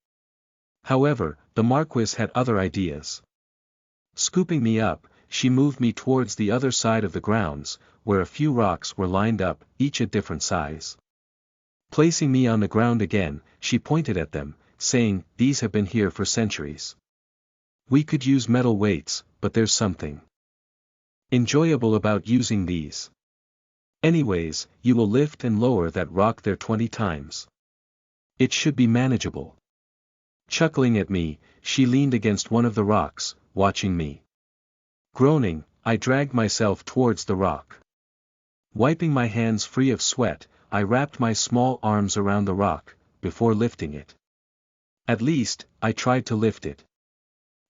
However, the Marquis had other ideas. Scooping me up, she moved me towards the other side of the grounds, where a few rocks were lined up, each a different size. Placing me on the ground again, she pointed at them, saying, "These have been here for centuries. We could use metal weights, but there's something enjoyable about using these. Anyways, you will lift and lower that rock there 20 times. It should be manageable." Chuckling at me, she leaned against one of the rocks, watching me. Groaning, I dragged myself towards the rock. Wiping my hands free of sweat, I wrapped my small arms around the rock, before lifting it. At least, I tried to lift it.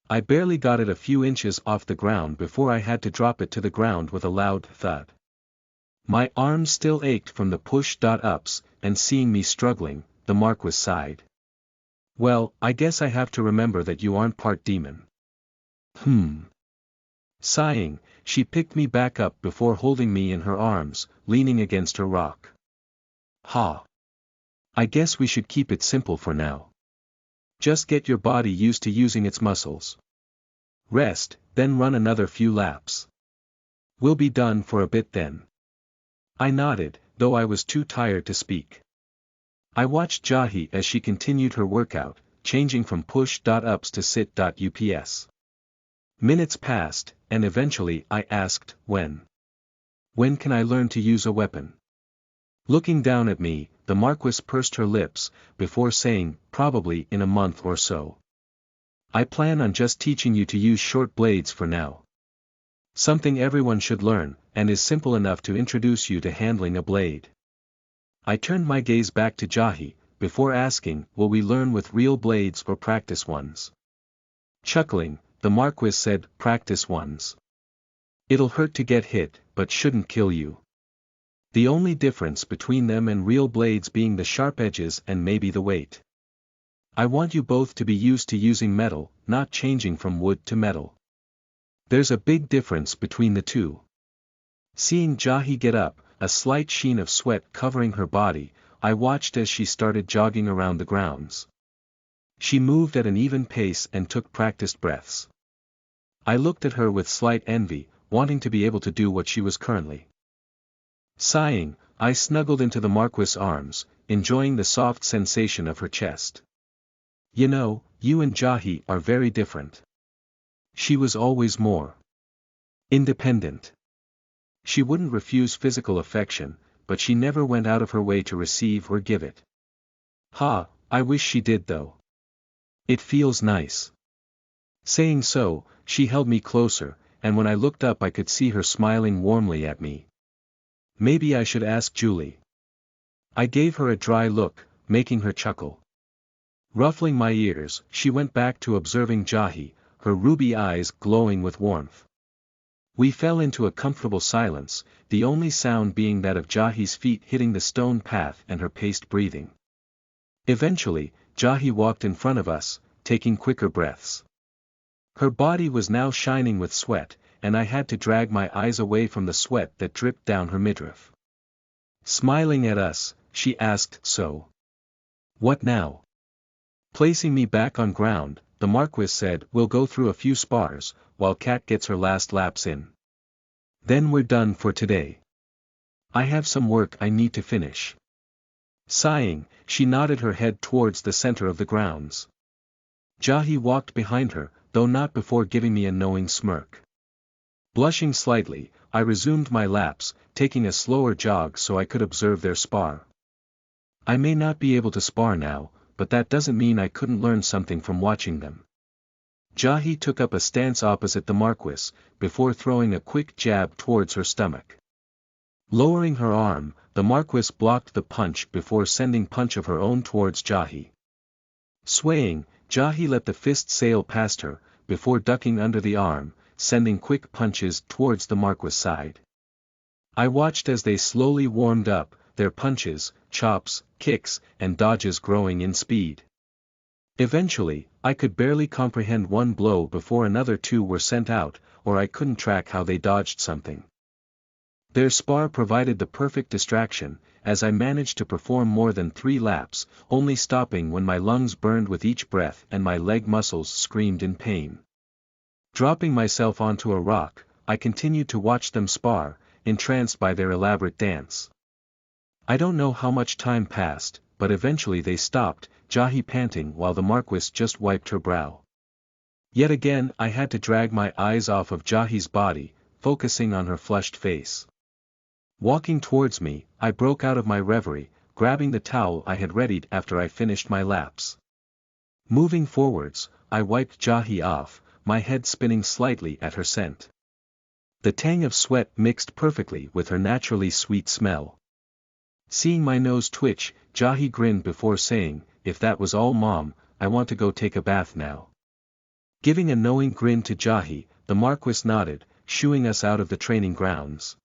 I barely got it a few inches off the ground before I had to drop it to the ground with a loud thud. My arms still ached from the push-ups, and seeing me struggling, the Marquis sighed. "Well, I guess I have to remember that you aren't part demon." Sighing, she picked me back up before holding me in her arms, leaning against her rock. "Ha! I guess we should keep it simple for now. Just get your body used to using its muscles. Rest, then run another few laps. We'll be done for a bit then. I nodded, though I was too tired to speak. I watched Jahi as she continued her workout, changing from push-ups to sit-ups. Minutes passed, and eventually I asked, when? When can I learn to use a weapon? Looking down at me, the Marquise pursed her lips, before saying, probably in a month or so. I plan on just teaching you to use short blades for now. Something everyone should learn, and is simple enough to introduce you to handling a blade. I turned my gaze back to Jahi, before asking, will we learn with real blades or practice ones? Chuckling, the Marquise said, practice ones. It'll hurt to get hit, but shouldn't kill you. The only difference between them and real blades being the sharp edges and maybe the weight. I want you both to be used to using metal, not changing from wood to metal. There's a big difference between the two. Seeing Jahi get up, a slight sheen of sweat covering her body, I watched as she started jogging around the grounds. She moved at an even pace and took practiced breaths. I looked at her with slight envy, wanting to be able to do what she was currently. Sighing, I snuggled into the Marquise' arms, enjoying the soft sensation of her chest. You know, you and Jahi are very different. She was always more independent. She wouldn't refuse physical affection, but she never went out of her way to receive or give it. Ha, I wish she did though. It feels nice. Saying so, she held me closer, and when I looked up I could see her smiling warmly at me. Maybe I should ask Julie. I gave her a dry look, making her chuckle. Ruffling my ears, she went back to observing Jahi, her ruby eyes glowing with warmth. We fell into a comfortable silence, the only sound being that of Jahi's feet hitting the stone path and her paced breathing. Eventually, Jahi walked in front of us, taking quicker breaths. Her body was now shining with sweat, and I had to drag my eyes away from the sweat that dripped down her midriff. Smiling at us, she asked, so? What now? Placing me back on ground, the Marquise said, we'll go through a few spars, while Kat gets her last laps in. Then we're done for today. I have some work I need to finish. Sighing, she nodded her head towards the center of the grounds. Jahi walked behind her, though not before giving me a knowing smirk. Blushing slightly, I resumed my laps, taking a slower jog so I could observe their spar. I may not be able to spar now, but that doesn't mean I couldn't learn something from watching them. Jahi took up a stance opposite the Marquise, before throwing a quick jab towards her stomach. Lowering her arm, the Marquise blocked the punch before sending punch of her own towards Jahi. Swaying, Jahi let the fist sail past her, before ducking under the arm, sending quick punches towards the Marquise side. I watched as they slowly warmed up, their punches, chops, kicks, and dodges growing in speed. Eventually, I could barely comprehend one blow before another two were sent out, or I couldn't track how they dodged something. Their spar provided the perfect distraction, as I managed to perform more than 3 laps, only stopping when my lungs burned with each breath and my leg muscles screamed in pain. Dropping myself onto a rock, I continued to watch them spar, entranced by their elaborate dance. I don't know how much time passed, but eventually they stopped, Jahi panting while the Marquise just wiped her brow. Yet again I had to drag my eyes off of Jahi's body, focusing on her flushed face. Walking towards me, I broke out of my reverie, grabbing the towel I had readied after I finished my laps. Moving forwards, I wiped Jahi off, my head spinning slightly at her scent. The tang of sweat mixed perfectly with her naturally sweet smell. Seeing my nose twitch, Jahi grinned before saying, if that was all Mom, I want to go take a bath now. Giving a knowing grin to Jahi, the Marquise nodded, shooing us out of the training grounds.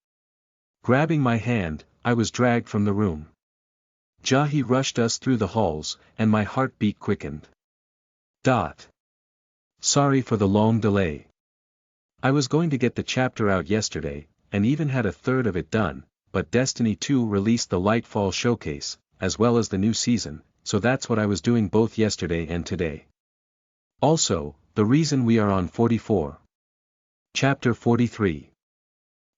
Grabbing my hand, I was dragged from the room. Jahi rushed us through the halls, and my heartbeat quickened. Sorry for the long delay. I was going to get the chapter out yesterday, and even had a third of it done, but Destiny 2 released the Lightfall showcase, as well as the new season, so that's what I was doing both yesterday and today. Also, the reason we are on 44. Chapter 43.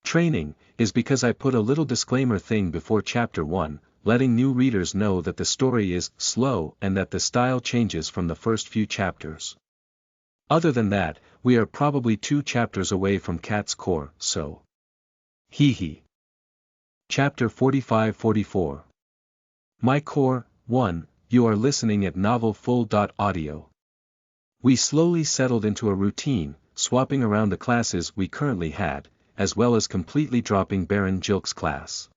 Training, is because I put a little disclaimer thing before Chapter 1, letting new readers know that the story is slow and that the style changes from the first few chapters. Other than that, we are probably 2 chapters away from Cat's core, so. Hee hee. Chapter 45-44. My core, 1, you are listening at Novel Full.audio. We slowly settled into a routine, swapping around the classes we currently had, as well as completely dropping Baron Jilk's class.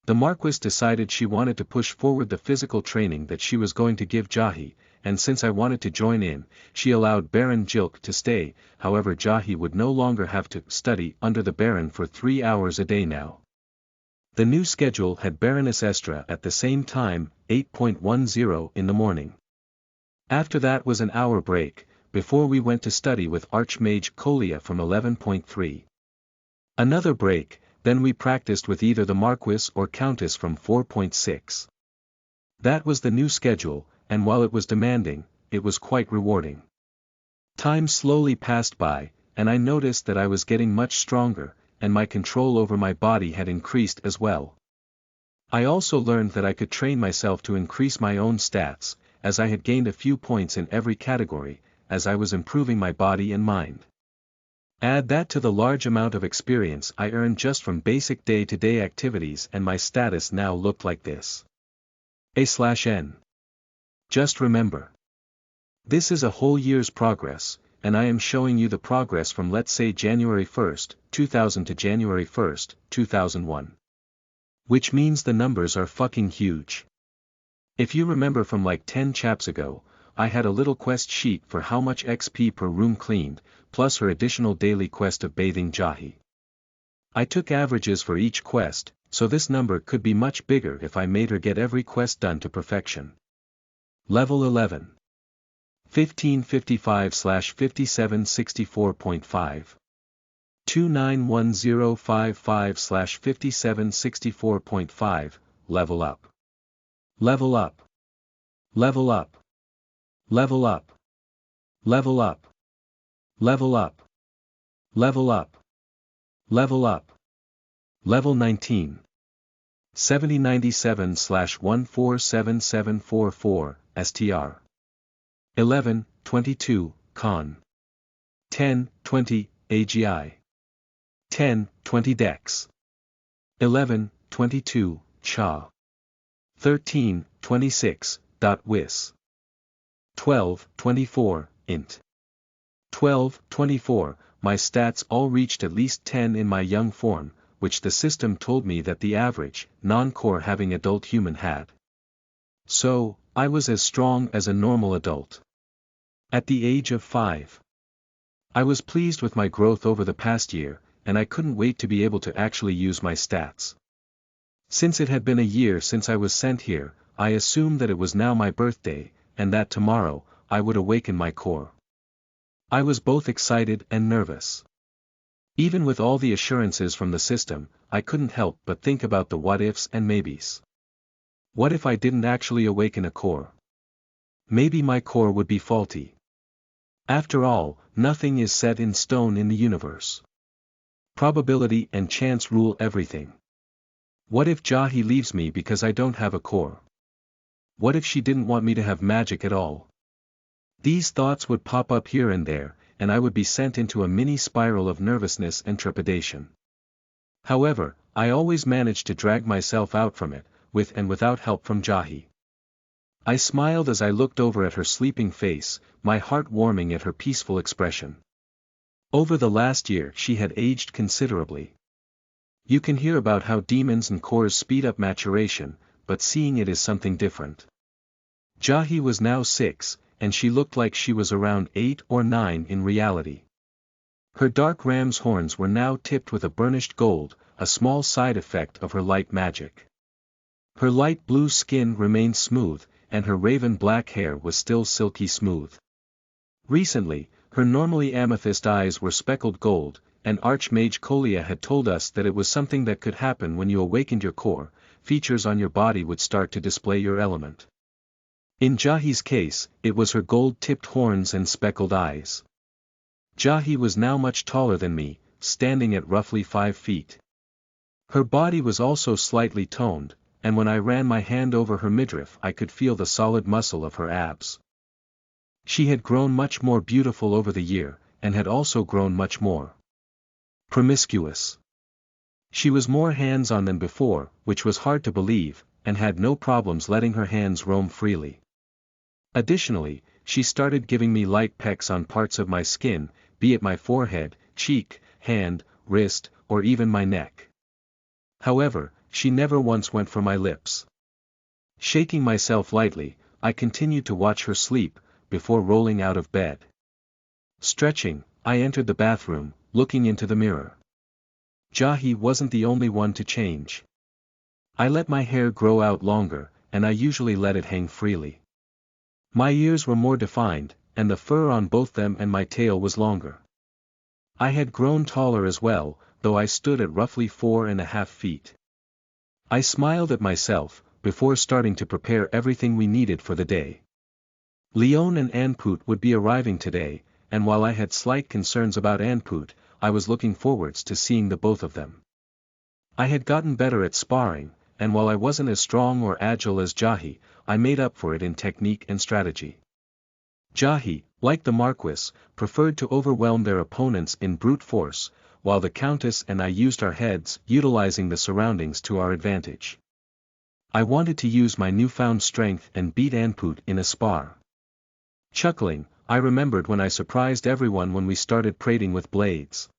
The Marquise decided she wanted to push forward the physical training that she was going to give Jahi, and since I wanted to join in, she allowed Baron Jilk to stay. However, Jahi would no longer have to study under the Baron for 3 hours a day now. The new schedule had Baroness Estra at the same time, 8:10 in the morning. After that was an hour break, before we went to study with Archmage Kolia from 11:3. Another break, then we practiced with either the Marquis or Countess from 4:6. That was the new schedule, and while it was demanding, it was quite rewarding. Time slowly passed by, and I noticed that I was getting much stronger, and my control over my body had increased as well. I also learned that I could train myself to increase my own stats, as I had gained a few points in every category, as I was improving my body and mind. Add that to the large amount of experience I earned just from basic day-to-day activities and my status now looked like this. A/N. Just remember. This is a whole year's progress, and I am showing you the progress from let's say January 1st, 2000 to January 1st, 2001. Which means the numbers are fucking huge. If you remember from like 10 chaps ago, I had a little quest sheet for how much XP per room cleaned, plus her additional daily quest of bathing Jahi. I took averages for each quest, so this number could be much bigger if I made her get every quest done to perfection. Level 11. 1555/5764.5. 291055/5764.5, level up. Level up. Level up. Level up. Level up. Level up. Level up. Level up. Level 19. 7097/147744, STR. 11:22, Con. 10:20, AGI. 10:20 Dex. 11:22, Cha. 13:26, .wis. 12:24, int. 12:24, my stats all reached at least 10 in my young form, which the system told me that the average, non-core having adult human had. So, I was as strong as a normal adult. At the age of 5. I was pleased with my growth over the past year, and I couldn't wait to be able to actually use my stats. Since it had been a year since I was sent here, I assumed that it was now my birthday, and that tomorrow, I would awaken my core. I was both excited and nervous. Even with all the assurances from the system, I couldn't help but think about the what-ifs and maybes. What if I didn't actually awaken a core? Maybe my core would be faulty. After all, nothing is set in stone in the universe. Probability and chance rule everything. What if Jahi leaves me because I don't have a core? What if she didn't want me to have magic at all? These thoughts would pop up here and there, and I would be sent into a mini spiral of nervousness and trepidation. However, I always managed to drag myself out from it, with and without help from Jahi. I smiled as I looked over at her sleeping face, my heart warming at her peaceful expression. Over the last year she had aged considerably. You can hear about how demons and cores speed up maturation, but seeing it is something different. Jahi was now 6, and she looked like she was around 8 or 9 in reality. Her dark ram's horns were now tipped with a burnished gold, a small side effect of her light magic. Her light blue skin remained smooth, and her raven black hair was still silky smooth. Recently, her normally amethyst eyes were speckled gold, and Archmage Kolia had told us that it was something that could happen when you awakened your core, features on your body would start to display your element. In Jahi's case, it was her gold-tipped horns and speckled eyes. Jahi was now much taller than me, standing at roughly 5 feet. Her body was also slightly toned, and when I ran my hand over her midriff I could feel the solid muscle of her abs. She had grown much more beautiful over the year, and had also grown much more promiscuous. She was more hands-on than before, which was hard to believe, and had no problems letting her hands roam freely. Additionally, she started giving me light pecks on parts of my skin, be it my forehead, cheek, hand, wrist, or even my neck. However, she never once went for my lips. Shaking myself lightly, I continued to watch her sleep, before rolling out of bed. Stretching, I entered the bathroom, looking into the mirror. Jahi wasn't the only one to change. I let my hair grow out longer, and I usually let it hang freely. My ears were more defined, and the fur on both them and my tail was longer. I had grown taller as well, though I stood at roughly 4.5 feet. I smiled at myself, before starting to prepare everything we needed for the day. Leon and Anput would be arriving today, and while I had slight concerns about Anput, I was looking forwards to seeing the both of them. I had gotten better at sparring, and while I wasn't as strong or agile as Jahi, I made up for it in technique and strategy. Jahi, like the Marquis, preferred to overwhelm their opponents in brute force, while the Countess and I used our heads, utilizing the surroundings to our advantage. I wanted to use my newfound strength and beat Anput in a spar. Chuckling, I remembered when I surprised everyone when we started prating with blades.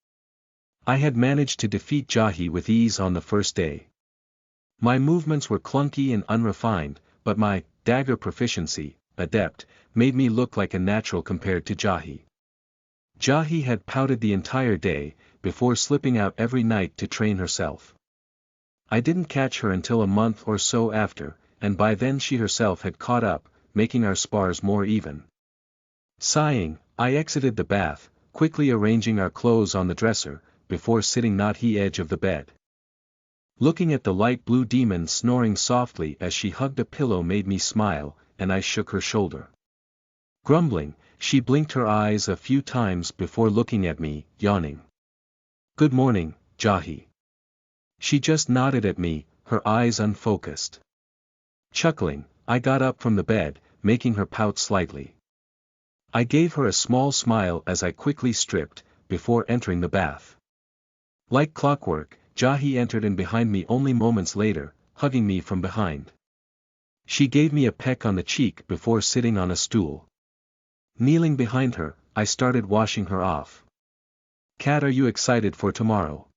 I had managed to defeat Jahi with ease on the first day. My movements were clunky and unrefined, but my dagger proficiency, adept, made me look like a natural compared to Jahi. Jahi had pouted the entire day, before slipping out every night to train herself. I didn't catch her until a month or so after, and by then she herself had caught up, making our spars more even. Sighing, I exited the bath, quickly arranging our clothes on the dresser, before sitting on the edge of the bed. Looking at the light blue demon snoring softly as she hugged a pillow made me smile, and I shook her shoulder. Grumbling, she blinked her eyes a few times before looking at me, yawning. "Good morning, Jahi." She just nodded at me, her eyes unfocused. Chuckling, I got up from the bed, making her pout slightly. I gave her a small smile as I quickly stripped, before entering the bath. Like clockwork, Jahi entered in behind me only moments later, hugging me from behind. She gave me a peck on the cheek before sitting on a stool. Kneeling behind her, I started washing her off. "Cat, are you excited for tomorrow?"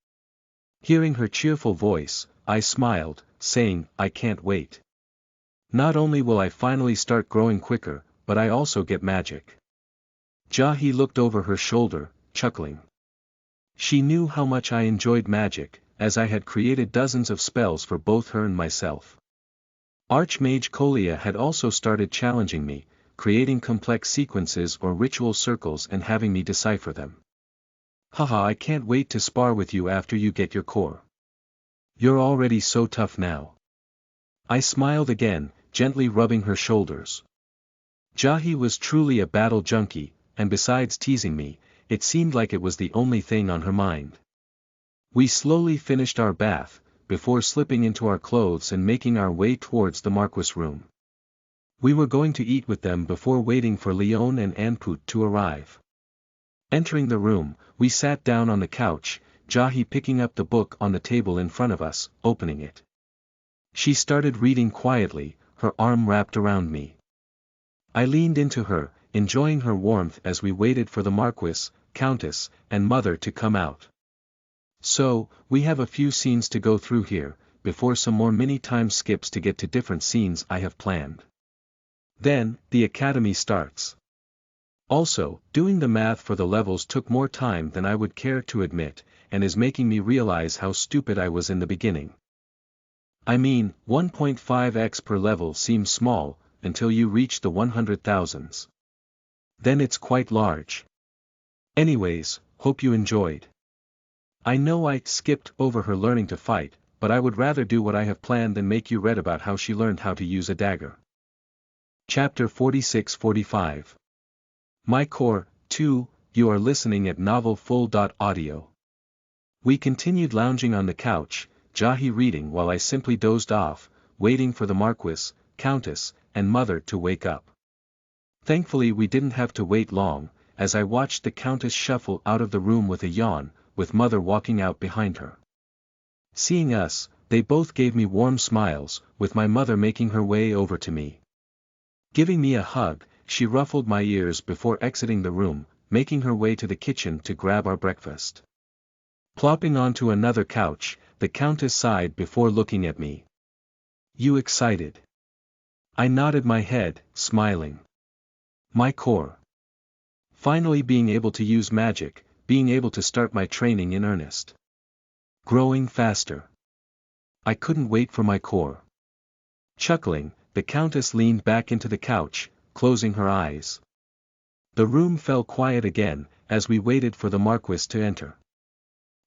Hearing her cheerful voice, I smiled, saying, "I can't wait. Not only will I finally start growing quicker, but I also get magic." Jahi looked over her shoulder, chuckling. She knew how much I enjoyed magic, as I had created dozens of spells for both her and myself. Archmage Kolia had also started challenging me, creating complex sequences or ritual circles and having me decipher them. "Haha, I can't wait to spar with you after you get your core. You're already so tough now." I smiled again, gently rubbing her shoulders. Jahi was truly a battle junkie, and besides teasing me, it seemed like it was the only thing on her mind. We slowly finished our bath, before slipping into our clothes and making our way towards the Marquis room. We were going to eat with them before waiting for Leon and Anput to arrive. Entering the room, we sat down on the couch, Jahi picking up the book on the table in front of us, opening it. She started reading quietly, her arm wrapped around me. I leaned into her, enjoying her warmth as we waited for the Marquis, Countess, and Mother to come out. "So, we have a few scenes to go through here, before some more mini time skips to get to different scenes I have planned. Then, the academy starts. Also, doing the math for the levels took more time than I would care to admit, and is making me realize how stupid I was in the beginning. I mean, 1.5x per level seems small, until you reach the 100,000s. Then it's quite large. Anyways, hope you enjoyed. I know I skipped over her learning to fight, but I would rather do what I have planned than make you read about how she learned how to use a dagger. Chapter 46-45. My Core, 2, you are listening at novelfull.audio. We continued lounging on the couch, Jahi reading while I simply dozed off, waiting for the Marquis, Countess, and Mother to wake up. Thankfully we didn't have to wait long, as I watched the Countess shuffle out of the room with a yawn, with Mother walking out behind her. Seeing us, they both gave me warm smiles, with my mother making her way over to me. Giving me a hug, she ruffled my ears before exiting the room, making her way to the kitchen to grab our breakfast. Plopping onto another couch, the Countess sighed before looking at me. You excited? I nodded my head, smiling. My Core. Finally being able to use magic, being able to start my training in earnest. Growing faster. I couldn't wait for my Core. Chuckling, the Countess leaned back into the couch, closing her eyes. The room fell quiet again, as we waited for the Marquis to enter.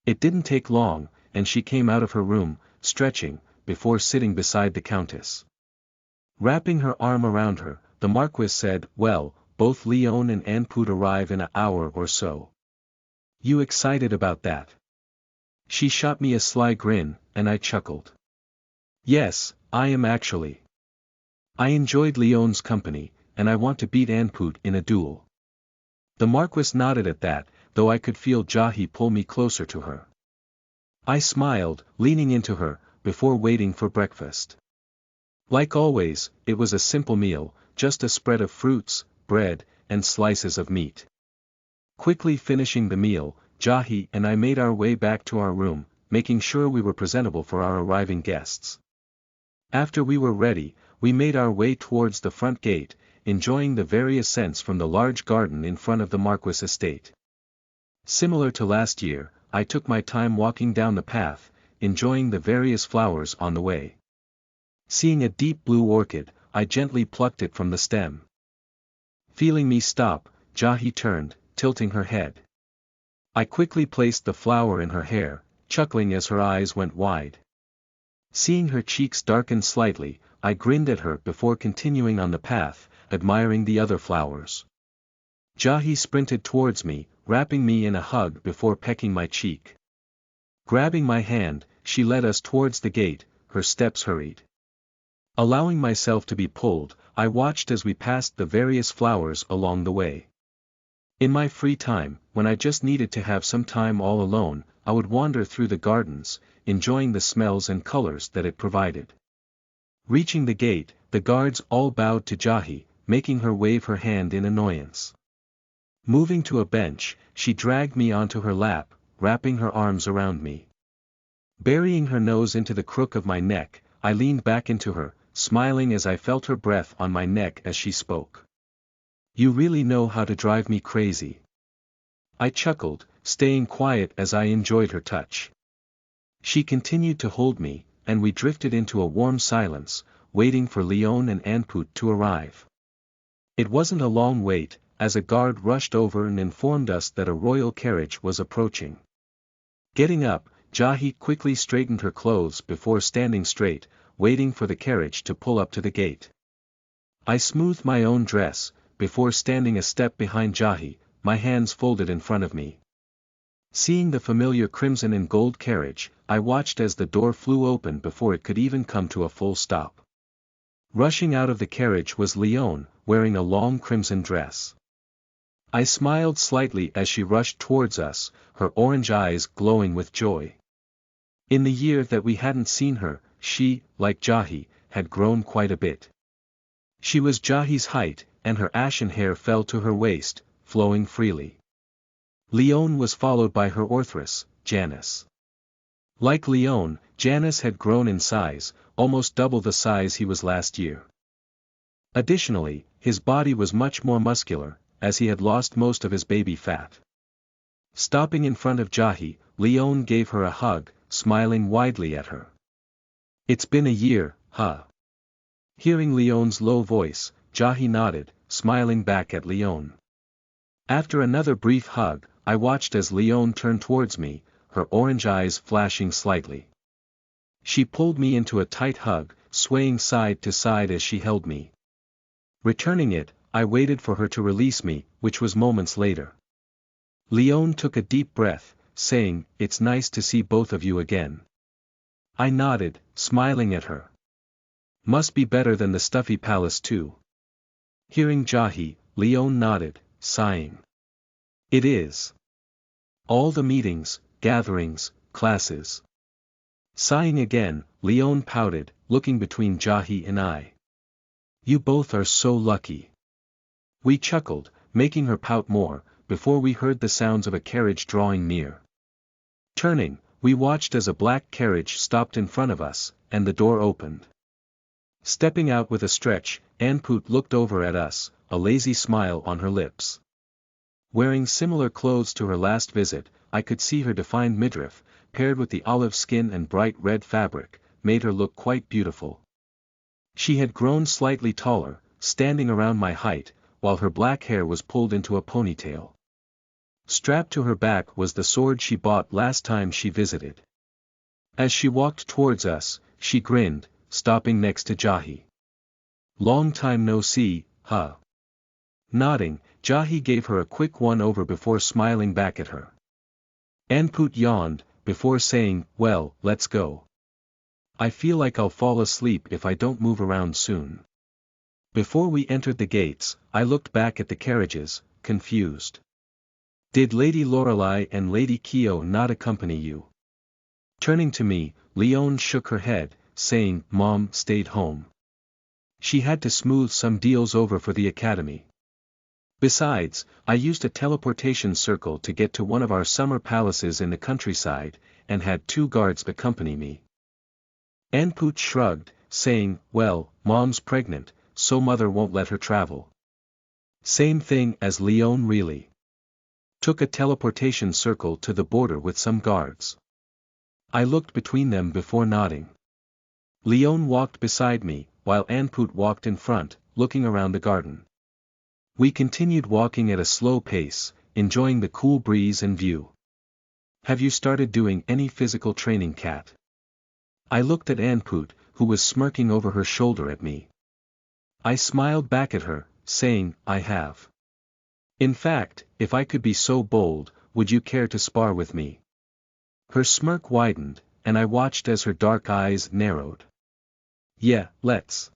It didn't take long, and she came out of her room, stretching, before sitting beside the Countess. Wrapping her arm around her, the Marquis said, well, both Leon and Anput arrive in an hour or so. You excited about that? She shot me a sly grin, and I chuckled. Yes, I am actually. I enjoyed Leon's company, and I want to beat Anput in a duel. The Marquis nodded at that, though I could feel Jahi pull me closer to her. I smiled, leaning into her, before waiting for breakfast. Like always, it was a simple meal, just a spread of fruits, bread, and slices of meat. Quickly finishing the meal, Jahi and I made our way back to our room, making sure we were presentable for our arriving guests. After we were ready, we made our way towards the front gate, enjoying the various scents from the large garden in front of the Marquis estate. Similar to last year, I took my time walking down the path, enjoying the various flowers on the way. Seeing a deep blue orchid, I gently plucked it from the stem. Feeling me stop, Jahi turned, tilting her head. I quickly placed the flower in her hair, chuckling as her eyes went wide. Seeing her cheeks darken slightly, I grinned at her before continuing on the path, admiring the other flowers. Jahi sprinted towards me, wrapping me in a hug before pecking my cheek. Grabbing my hand, she led us towards the gate, her steps hurried. Allowing myself to be pulled, I watched as we passed the various flowers along the way. In my free time, when I just needed to have some time all alone, I would wander through the gardens, enjoying the smells and colors that it provided. Reaching the gate, the guards all bowed to Jahi, making her wave her hand in annoyance. Moving to a bench, she dragged me onto her lap, wrapping her arms around me. Burying her nose into the crook of my neck, I leaned back into her, smiling as I felt her breath on my neck as she spoke. You really know how to drive me crazy. I chuckled, staying quiet as I enjoyed her touch. She continued to hold me, and we drifted into a warm silence, waiting for Leon and Anput to arrive. It wasn't a long wait, as a guard rushed over and informed us that a royal carriage was approaching. Getting up, Jahi quickly straightened her clothes before standing straight, waiting for the carriage to pull up to the gate. I smoothed my own dress, before standing a step behind Jahi, my hands folded in front of me. Seeing the familiar crimson and gold carriage, I watched as the door flew open before it could even come to a full stop. Rushing out of the carriage was Leon, wearing a long crimson dress. I smiled slightly as she rushed towards us, her orange eyes glowing with joy. In the year that we hadn't seen her, she, like Jahi, had grown quite a bit. She was Jahi's height, and her ashen hair fell to her waist, flowing freely. Leon was followed by her Orthress, Janice. Like Leon, Janice had grown in size, almost double the size he was last year. Additionally, his body was much more muscular, as he had lost most of his baby fat. Stopping in front of Jahi, Leon gave her a hug, smiling widely at her. It's been a year, huh? Hearing Leon's low voice, Jahi nodded, smiling back at Leon. After another brief hug, I watched as Leon turned towards me, her orange eyes flashing slightly. She pulled me into a tight hug, swaying side to side as she held me. Returning it, I waited for her to release me, which was moments later. Leon took a deep breath, saying, "It's nice to see both of you again." I nodded, smiling at her. "Must be better than the stuffy palace too." Hearing Jahi, Leon nodded, sighing. "It is. All the meetings, gatherings, classes." Sighing again, Leon pouted, looking between Jahi and I. "You both are so lucky." We chuckled, making her pout more, before we heard the sounds of a carriage drawing near. Turning, we watched as a black carriage stopped in front of us, and the door opened. Stepping out with a stretch, Anput looked over at us, a lazy smile on her lips. Wearing similar clothes to her last visit, I could see her defined midriff, paired with the olive skin and bright red fabric, made her look quite beautiful. She had grown slightly taller, standing around my height, while her black hair was pulled into a ponytail. Strapped to her back was the sword she bought last time she visited. As she walked towards us, she grinned, stopping next to Jahi. "Long time no see, huh?" Nodding, Jahi gave her a quick one-over before smiling back at her. Anput yawned, before saying, "Well, let's go. I feel like I'll fall asleep if I don't move around soon." Before we entered the gates, I looked back at the carriages, confused. "Did Lady Lorelei and Lady Kio not accompany you?" Turning to me, Leon shook her head, saying, "Mom stayed home. She had to smooth some deals over for the academy. Besides, I used a teleportation circle to get to one of our summer palaces in the countryside, and had 2 guards accompany me." Anput shrugged, saying, "Well, Mom's pregnant, so Mother won't let her travel." "Same thing as Leon really. Took a teleportation circle to the border with some guards." I looked between them before nodding. Leon walked beside me, while Anput walked in front, looking around the garden. We continued walking at a slow pace, enjoying the cool breeze and view. "Have you started doing any physical training, Kat?" I looked at Anput, who was smirking over her shoulder at me. I smiled back at her, saying, "I have. In fact, if I could be so bold, would you care to spar with me?" Her smirk widened, and I watched as her dark eyes narrowed. "Yeah, let's.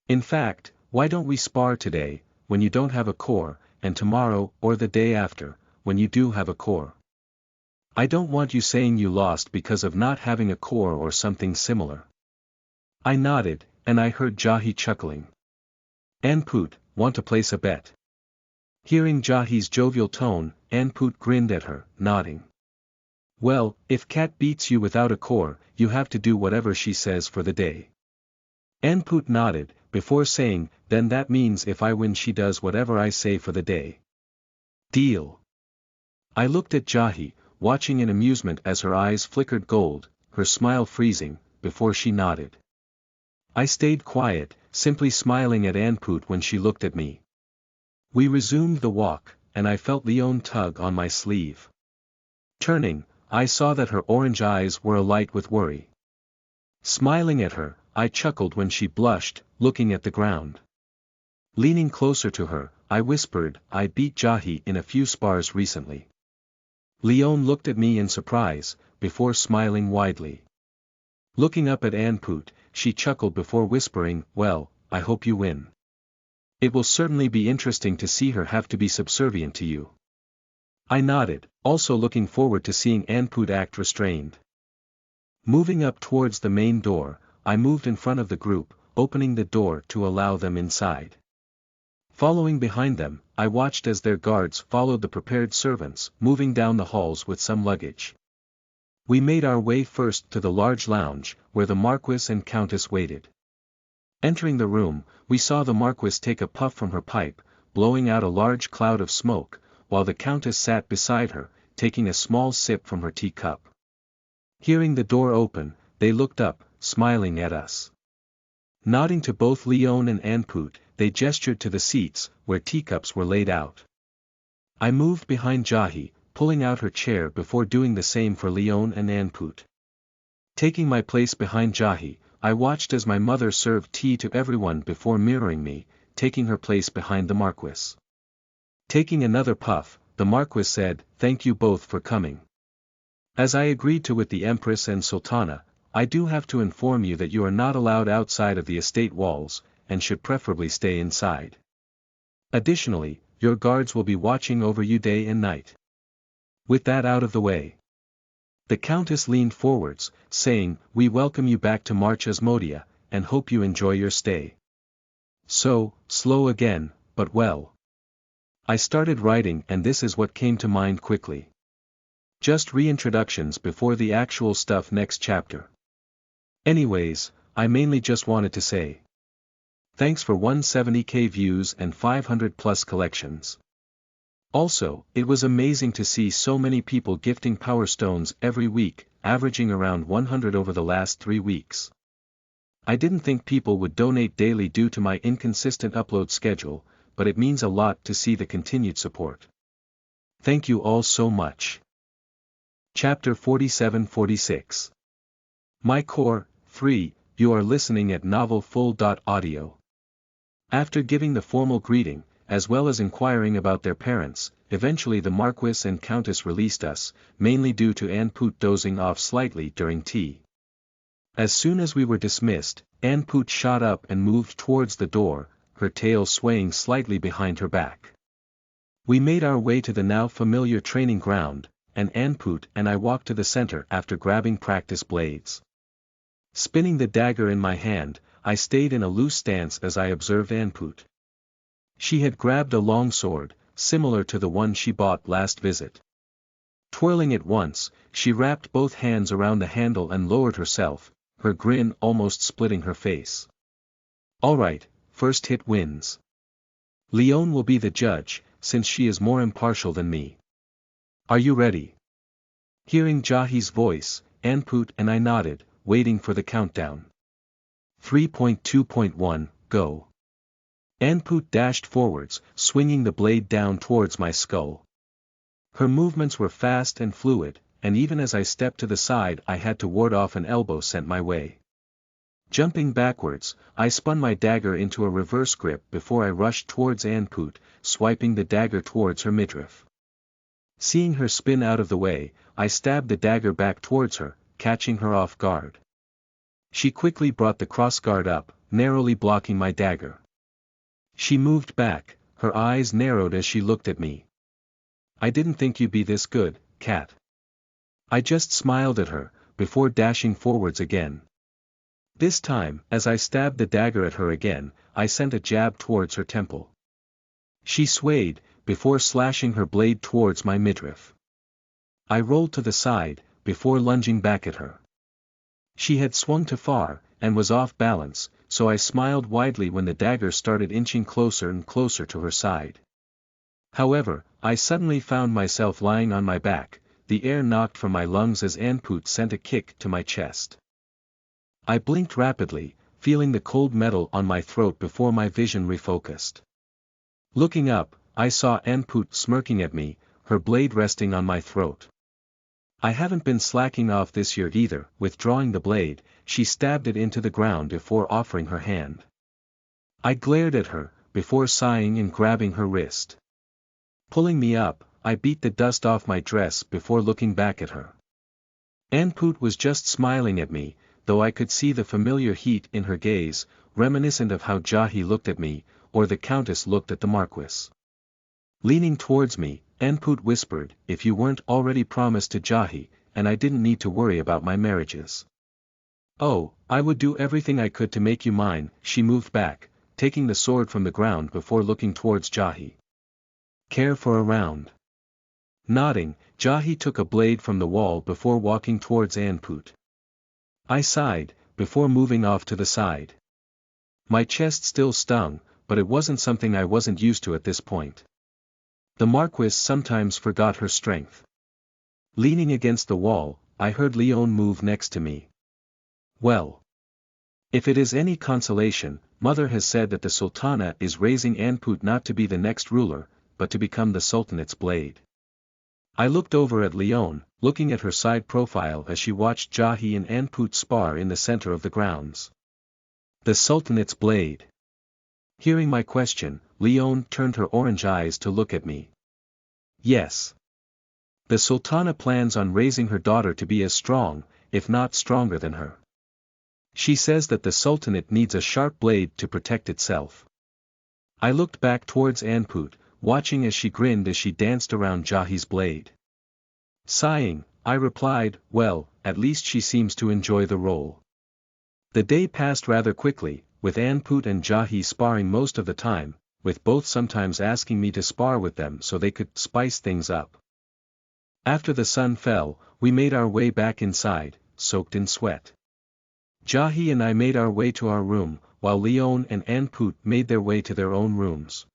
In fact, why don't we spar today, when you don't have a core, and tomorrow or the day after, when you do have a core? I don't want you saying you lost because of not having a core or something similar." I nodded, and I heard Jahi chuckling. "Anput, want to place a bet?" Hearing Jahi's jovial tone, Anput grinned at her, nodding. "Well, if Kat beats you without a core, you have to do whatever she says for the day." Anput nodded, before saying, "Then that means if I win she does whatever I say for the day." "Deal." I looked at Jahi, watching in amusement as her eyes flickered gold, her smile freezing, before she nodded. I stayed quiet, simply smiling at Anput when she looked at me. We resumed the walk, and I felt Leon tug on my sleeve. Turning, I saw that her orange eyes were alight with worry. Smiling at her, I chuckled when she blushed, looking at the ground. Leaning closer to her, I whispered, "I beat Jahi in a few spars recently." Leon looked at me in surprise, before smiling widely. Looking up at Anput, she chuckled before whispering, "Well, I hope you win. It will certainly be interesting to see her have to be subservient to you." I nodded, also looking forward to seeing Anput act restrained. Moving up towards the main door, I moved in front of the group, opening the door to allow them inside. Following behind them, I watched as their guards followed the prepared servants, moving down the halls with some luggage. We made our way first to the large lounge, where the Marquis and Countess waited. Entering the room, we saw the Marquis take a puff from her pipe, blowing out a large cloud of smoke, while the Countess sat beside her, taking a small sip from her teacup. Hearing the door open, they looked up, smiling at us. Nodding to both Leon and Anput, they gestured to the seats, where teacups were laid out. I moved behind Jahi, pulling out her chair before doing the same for Leon and Anput. Taking my place behind Jahi, I watched as my mother served tea to everyone before mirroring me, taking her place behind the Marquis. Taking another puff, the Marquis said, "Thank you both for coming. As I agreed to with the Empress and Sultana, I do have to inform you that you are not allowed outside of the estate walls, and should preferably stay inside. Additionally, your guards will be watching over you day and night. With that out of the way." The Countess leaned forwards, saying, "We welcome you back to March Asmodia, and hope you enjoy your stay." So, slow again, but well. I started writing and this is what came to mind quickly. Just reintroductions before the actual stuff next chapter. Anyways, I mainly just wanted to say thanks for 170k views and 500 plus collections. Also, it was amazing to see so many people gifting Power Stones every week, averaging around 100 over the last 3 weeks. I didn't think people would donate daily due to my inconsistent upload schedule, but it means a lot to see the continued support. Thank you all so much. Chapter 47-46. My Core, 3, you are listening at novelfull.audio. After giving the formal greeting, as well as inquiring about their parents, eventually the Marquis and Countess released us, mainly due to Anne Poot dozing off slightly during tea. As soon as we were dismissed, Anne Poot shot up and moved towards the door, her tail swaying slightly behind her back. We made our way to the now familiar training ground, and Anne Poot and I walked to the center after grabbing practice blades. Spinning the dagger in my hand, I stayed in a loose stance as I observed Anne Poot. She had grabbed a long sword, similar to the one she bought last visit. Twirling it once, she wrapped both hands around the handle and lowered herself, her grin almost splitting her face. "Alright, first hit wins. Leone will be the judge, since she is more impartial than me. Are you ready?" Hearing Jahi's voice, Anne Poot and I nodded, waiting for the countdown. 3.2.1, go. Anne Poot dashed forwards, swinging the blade down towards my skull. Her movements were fast and fluid, and even as I stepped to the side I had to ward off an elbow sent my way. Jumping backwards, I spun my dagger into a reverse grip before I rushed towards Anne Poot, swiping the dagger towards her midriff. Seeing her spin out of the way, I stabbed the dagger back towards her, catching her off guard. She quickly brought the crossguard up, narrowly blocking my dagger. She moved back, her eyes narrowed as she looked at me. "I didn't think you'd be this good, Cat." I just smiled at her, before dashing forwards again. This time, as I stabbed the dagger at her again, I sent a jab towards her temple. She swayed, before slashing her blade towards my midriff. I rolled to the side, before lunging back at her. She had swung too far, and was off balance, so I smiled widely when the dagger started inching closer and closer to her side. However, I suddenly found myself lying on my back, the air knocked from my lungs as Anne Poot sent a kick to my chest. I blinked rapidly, feeling the cold metal on my throat before my vision refocused. Looking up, I saw Anne Poot smirking at me, her blade resting on my throat. I haven't been slacking off this year either. Withdrawing the blade, she stabbed it into the ground before offering her hand. I glared at her, before sighing and grabbing her wrist. Pulling me up, I beat the dust off my dress before looking back at her. Anne Poot was just smiling at me, though I could see the familiar heat in her gaze, reminiscent of how Jahi looked at me, or the Countess looked at the Marquis. Leaning towards me, Anne Poot whispered, "If you weren't already promised to Jahi, and I didn't need to worry about my marriages. Oh, I would do everything I could to make you mine." She moved back, taking the sword from the ground before looking towards Jahi. "Care for a round?" Nodding, Jahi took a blade from the wall before walking towards Anne Poot. I sighed, before moving off to the side. My chest still stung, but it wasn't something I wasn't used to at this point. The Marquis sometimes forgot her strength. Leaning against the wall, I heard Leone move next to me. "Well. If it is any consolation, Mother has said that the Sultana is raising Anne Poot not to be the next ruler, but to become the Sultanate's blade." I looked over at Leon, looking at her side profile as she watched Jahi and Anput spar in the center of the grounds. The Sultanat's blade. Hearing my question, Leon turned her orange eyes to look at me. Yes. The Sultana plans on raising her daughter to be as strong, if not stronger than her. She says that the Sultanate needs a sharp blade to protect itself. I looked back towards Anput, watching as she grinned as she danced around Jahi's blade. Sighing, I replied, well, at least she seems to enjoy the role. The day passed rather quickly, with Anput and Jahi sparring most of the time, with both sometimes asking me to spar with them so they could spice things up. After the sun fell, we made our way back inside, soaked in sweat. Jahi and I made our way to our room, while Leon and Anput made their way to their own rooms.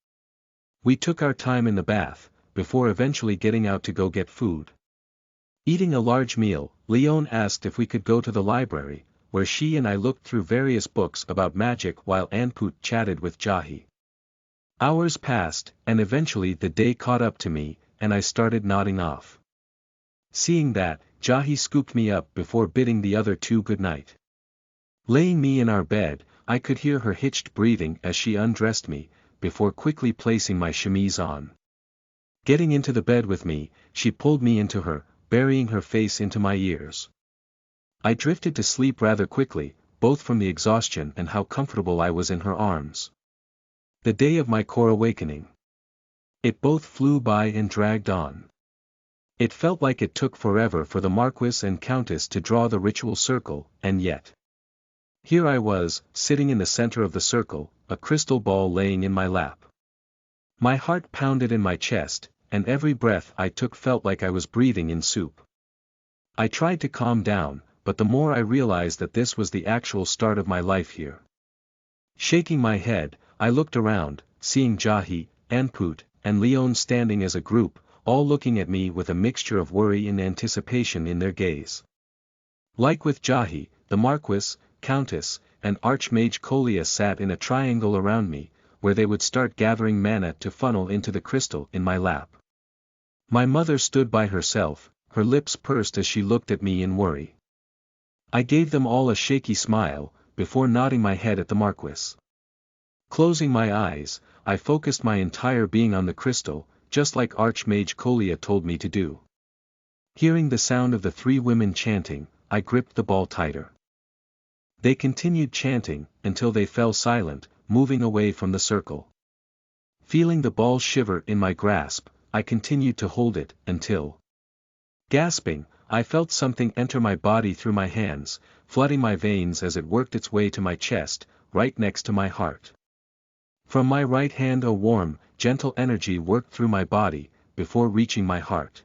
We took our time in the bath, before eventually getting out to go get food. Eating a large meal, Leon asked if we could go to the library, where she and I looked through various books about magic while Anput chatted with Jahi. Hours passed, and eventually the day caught up to me, and I started nodding off. Seeing that, Jahi scooped me up before bidding the other two goodnight. Laying me in our bed, I could hear her hitched breathing as she undressed me, before quickly placing my chemise on. Getting into the bed with me, she pulled me into her, burying her face into my ears. I drifted to sleep rather quickly, both from the exhaustion and how comfortable I was in her arms. The day of my core awakening. It both flew by and dragged on. It felt like it took forever for the Marquis and Countess to draw the ritual circle, and yet. Here I was, sitting in the center of the circle, a crystal ball laying in my lap. My heart pounded in my chest, and every breath I took felt like I was breathing in soup. I tried to calm down, but the more I realized that this was the actual start of my life here. Shaking my head, I looked around, seeing Jahi, Anput, and Leon standing as a group, all looking at me with a mixture of worry and anticipation in their gaze. Like with Jahi, the Marquis, Countess, and Archmage Kolia sat in a triangle around me, where they would start gathering mana to funnel into the crystal in my lap. My mother stood by herself, her lips pursed as she looked at me in worry. I gave them all a shaky smile, before nodding my head at the Marquis. Closing my eyes, I focused my entire being on the crystal, just like Archmage Kolia told me to do. Hearing the sound of the three women chanting, I gripped the ball tighter. They continued chanting, until they fell silent, moving away from the circle. Feeling the ball shiver in my grasp, I continued to hold it, until. Gasping, I felt something enter my body through my hands, flooding my veins as it worked its way to my chest, right next to my heart. From my right hand a warm, gentle energy worked through my body, before reaching my heart.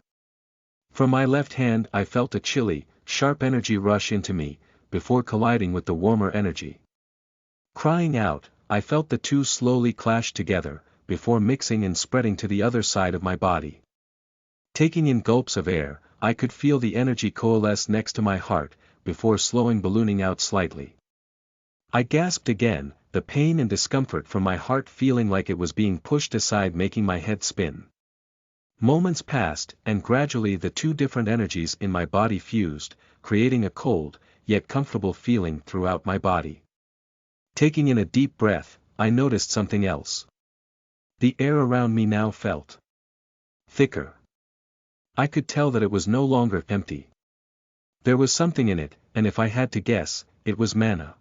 From my left hand I felt a chilly, sharp energy rush into me, before colliding with the warmer energy. Crying out, I felt the two slowly clash together, before mixing and spreading to the other side of my body. Taking in gulps of air, I could feel the energy coalesce next to my heart, before slowing ballooning out slightly. I gasped again, the pain and discomfort from my heart feeling like it was being pushed aside, making my head spin. Moments passed, and gradually the two different energies in my body fused, creating a cold, yet comfortable feeling throughout my body. Taking in a deep breath, I noticed something else. The air around me now felt thicker. I could tell that it was no longer empty. There was something in it, and if I had to guess, it was mana.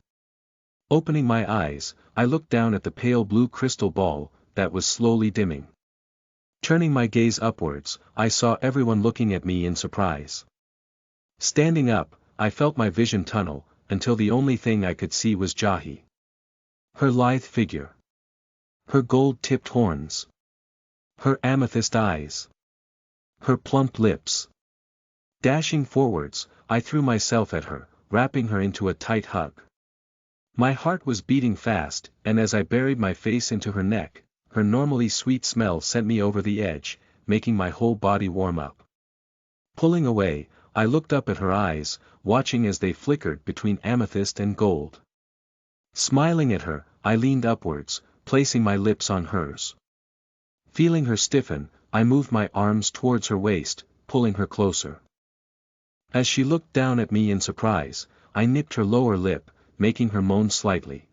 Opening my eyes, I looked down at the pale blue crystal ball, that was slowly dimming. Turning my gaze upwards, I saw everyone looking at me in surprise. Standing up, I felt my vision tunnel, until the only thing I could see was Jahi. Her lithe figure. Her gold-tipped horns. Her amethyst eyes. Her plump lips. Dashing forwards, I threw myself at her, wrapping her into a tight hug. My heart was beating fast, and as I buried my face into her neck, her normally sweet smell sent me over the edge, making my whole body warm up. Pulling away, I looked up at her eyes, watching as they flickered between amethyst and gold. Smiling at her, I leaned upwards, placing my lips on hers. Feeling her stiffen, I moved my arms towards her waist, pulling her closer. As she looked down at me in surprise, I nipped her lower lip, making her moan slightly.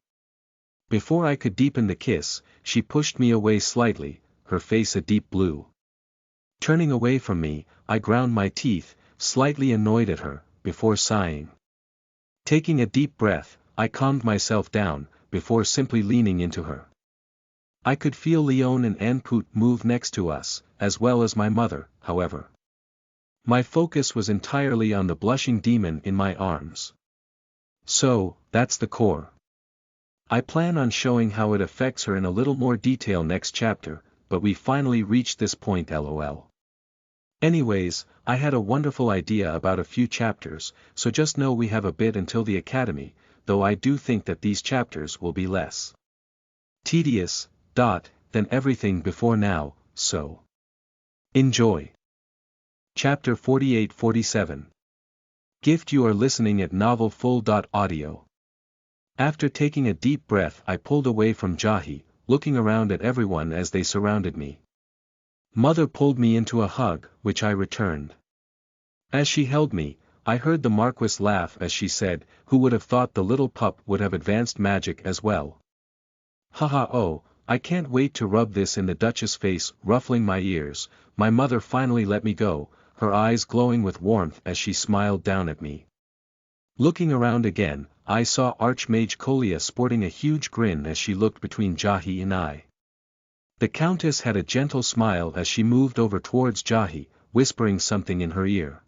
Before I could deepen the kiss, she pushed me away slightly, her face a deep blue. Turning away from me, I ground my teeth, slightly annoyed at her, before sighing. Taking a deep breath, I calmed myself down, before simply leaning into her. I could feel Leon and Anput move next to us, as well as my mother, however. My focus was entirely on the blushing demon in my arms. So, that's the core. I plan on showing how it affects her in a little more detail next chapter, but we finally reached this point lol. Anyways, I had a wonderful idea about a few chapters, so just know we have a bit until the academy, though I do think that these chapters will be less tedious, than everything before now, so enjoy. Chapter 48-47. Gift. You are listening at novelfull.audio. After taking a deep breath, I pulled away from Jahi, looking around at everyone as they surrounded me. Mother pulled me into a hug, which I returned. As she held me, I heard the Marquis laugh as she said, "Who would have thought the little pup would have advanced magic as well? Haha, oh, I can't wait to rub this in the Duchess' face." Ruffling my ears, my mother finally let me go, her eyes glowing with warmth as she smiled down at me. Looking around again, I saw Archmage Colia sporting a huge grin as she looked between Jahi and I. The Countess had a gentle smile as she moved over towards Jahi, whispering something in her ear.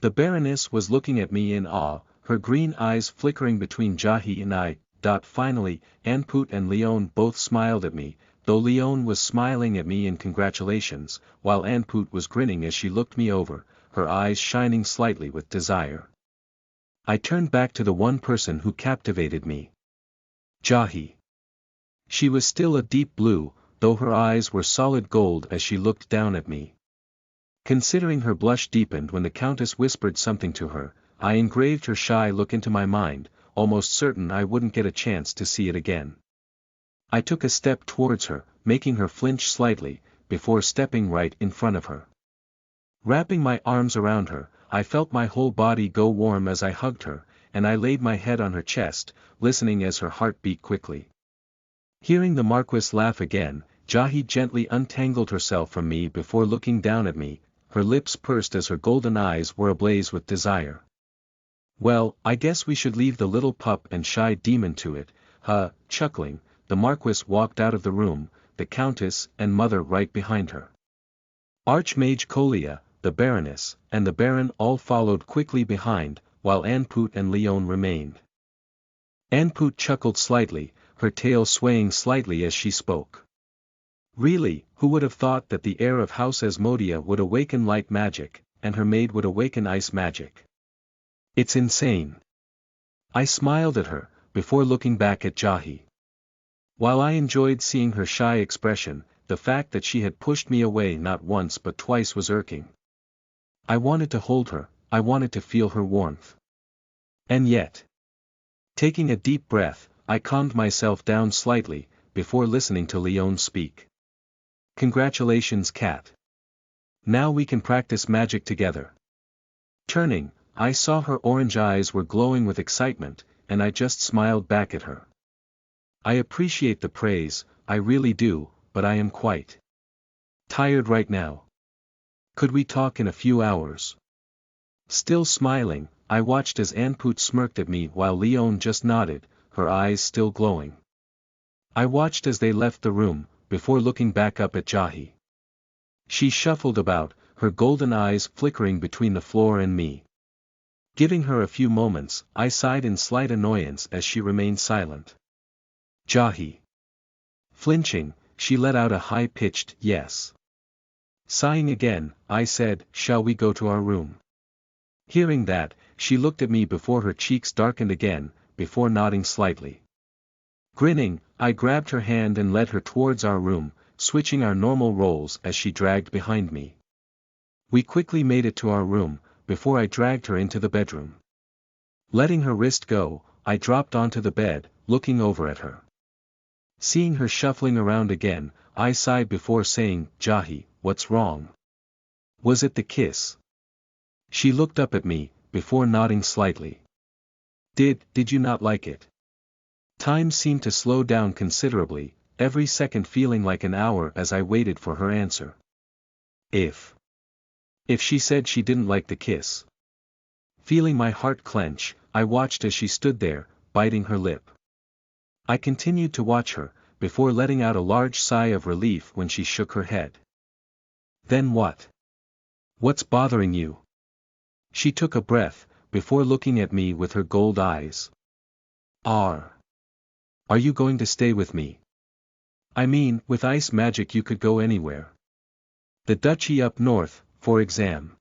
The Baroness was looking at me in awe, her green eyes flickering between Jahi and I. Finally, Anput and Leon both smiled at me, though Leon was smiling at me in congratulations, while Anput was grinning as she looked me over, her eyes shining slightly with desire. I turned back to the one person who captivated me. Jahi. She was still a deep blue, though her eyes were solid gold as she looked down at me. Considering her blush deepened when the Countess whispered something to her, I engraved her shy look into my mind, almost certain I wouldn't get a chance to see it again. I took a step towards her, making her flinch slightly, before stepping right in front of her. Wrapping my arms around her, I felt my whole body go warm as I hugged her, and I laid my head on her chest, listening as her heart beat quickly. Hearing the Marquis laugh again, Jahi gently untangled herself from me before looking down at me, her lips pursed as her golden eyes were ablaze with desire. "Well, I guess we should leave the little pup and shy demon to it." Chuckling, the Marquis walked out of the room, the Countess and Mother right behind her. Archmage Colia, the Baroness, and the Baron all followed quickly behind, while Anput and Leon remained. Anput chuckled slightly, her tail swaying slightly as she spoke. "Really, who would have thought that the heir of House Asmodia would awaken light magic, and her maid would awaken ice magic? It's insane." I smiled at her, before looking back at Jahi. While I enjoyed seeing her shy expression, the fact that she had pushed me away not once but twice was irking. I wanted to hold her, I wanted to feel her warmth. And yet, taking a deep breath, I calmed myself down slightly, before listening to Leon speak. "Congratulations, Cat. Now we can practice magic together." Turning, I saw her orange eyes were glowing with excitement, and I just smiled back at her. "I appreciate the praise, I really do, but I am quite tired right now. Could we talk in a few hours?" Still smiling, I watched as Anput smirked at me while Leon just nodded, her eyes still glowing. I watched as they left the room, before looking back up at Jahi. She shuffled about, her golden eyes flickering between the floor and me. Giving her a few moments, I sighed in slight annoyance as she remained silent. Jahi. Flinching, she let out a high-pitched yes. Sighing again, I said, "Shall we go to our room?" Hearing that, she looked at me before her cheeks darkened again, before nodding slightly. Grinning, I grabbed her hand and led her towards our room, switching our normal roles as she dragged behind me. We quickly made it to our room, before I dragged her into the bedroom. Letting her wrist go, I dropped onto the bed, looking over at her. Seeing her shuffling around again, I sighed before saying, "Jahi, what's wrong? Was it the kiss? She looked up at me, before nodding slightly. Did you not like it? Time seemed to slow down considerably, every second feeling like an hour as I waited for her answer. If she said she didn't like the kiss. Feeling my heart clench, I watched as she stood there, biting her lip. I continued to watch her, before letting out a large sigh of relief when she shook her head. Then what? What's bothering you? She took a breath, before looking at me with her gold eyes. Are you going to stay with me? I mean, with ice magic you could go anywhere. The duchy up north, for exam.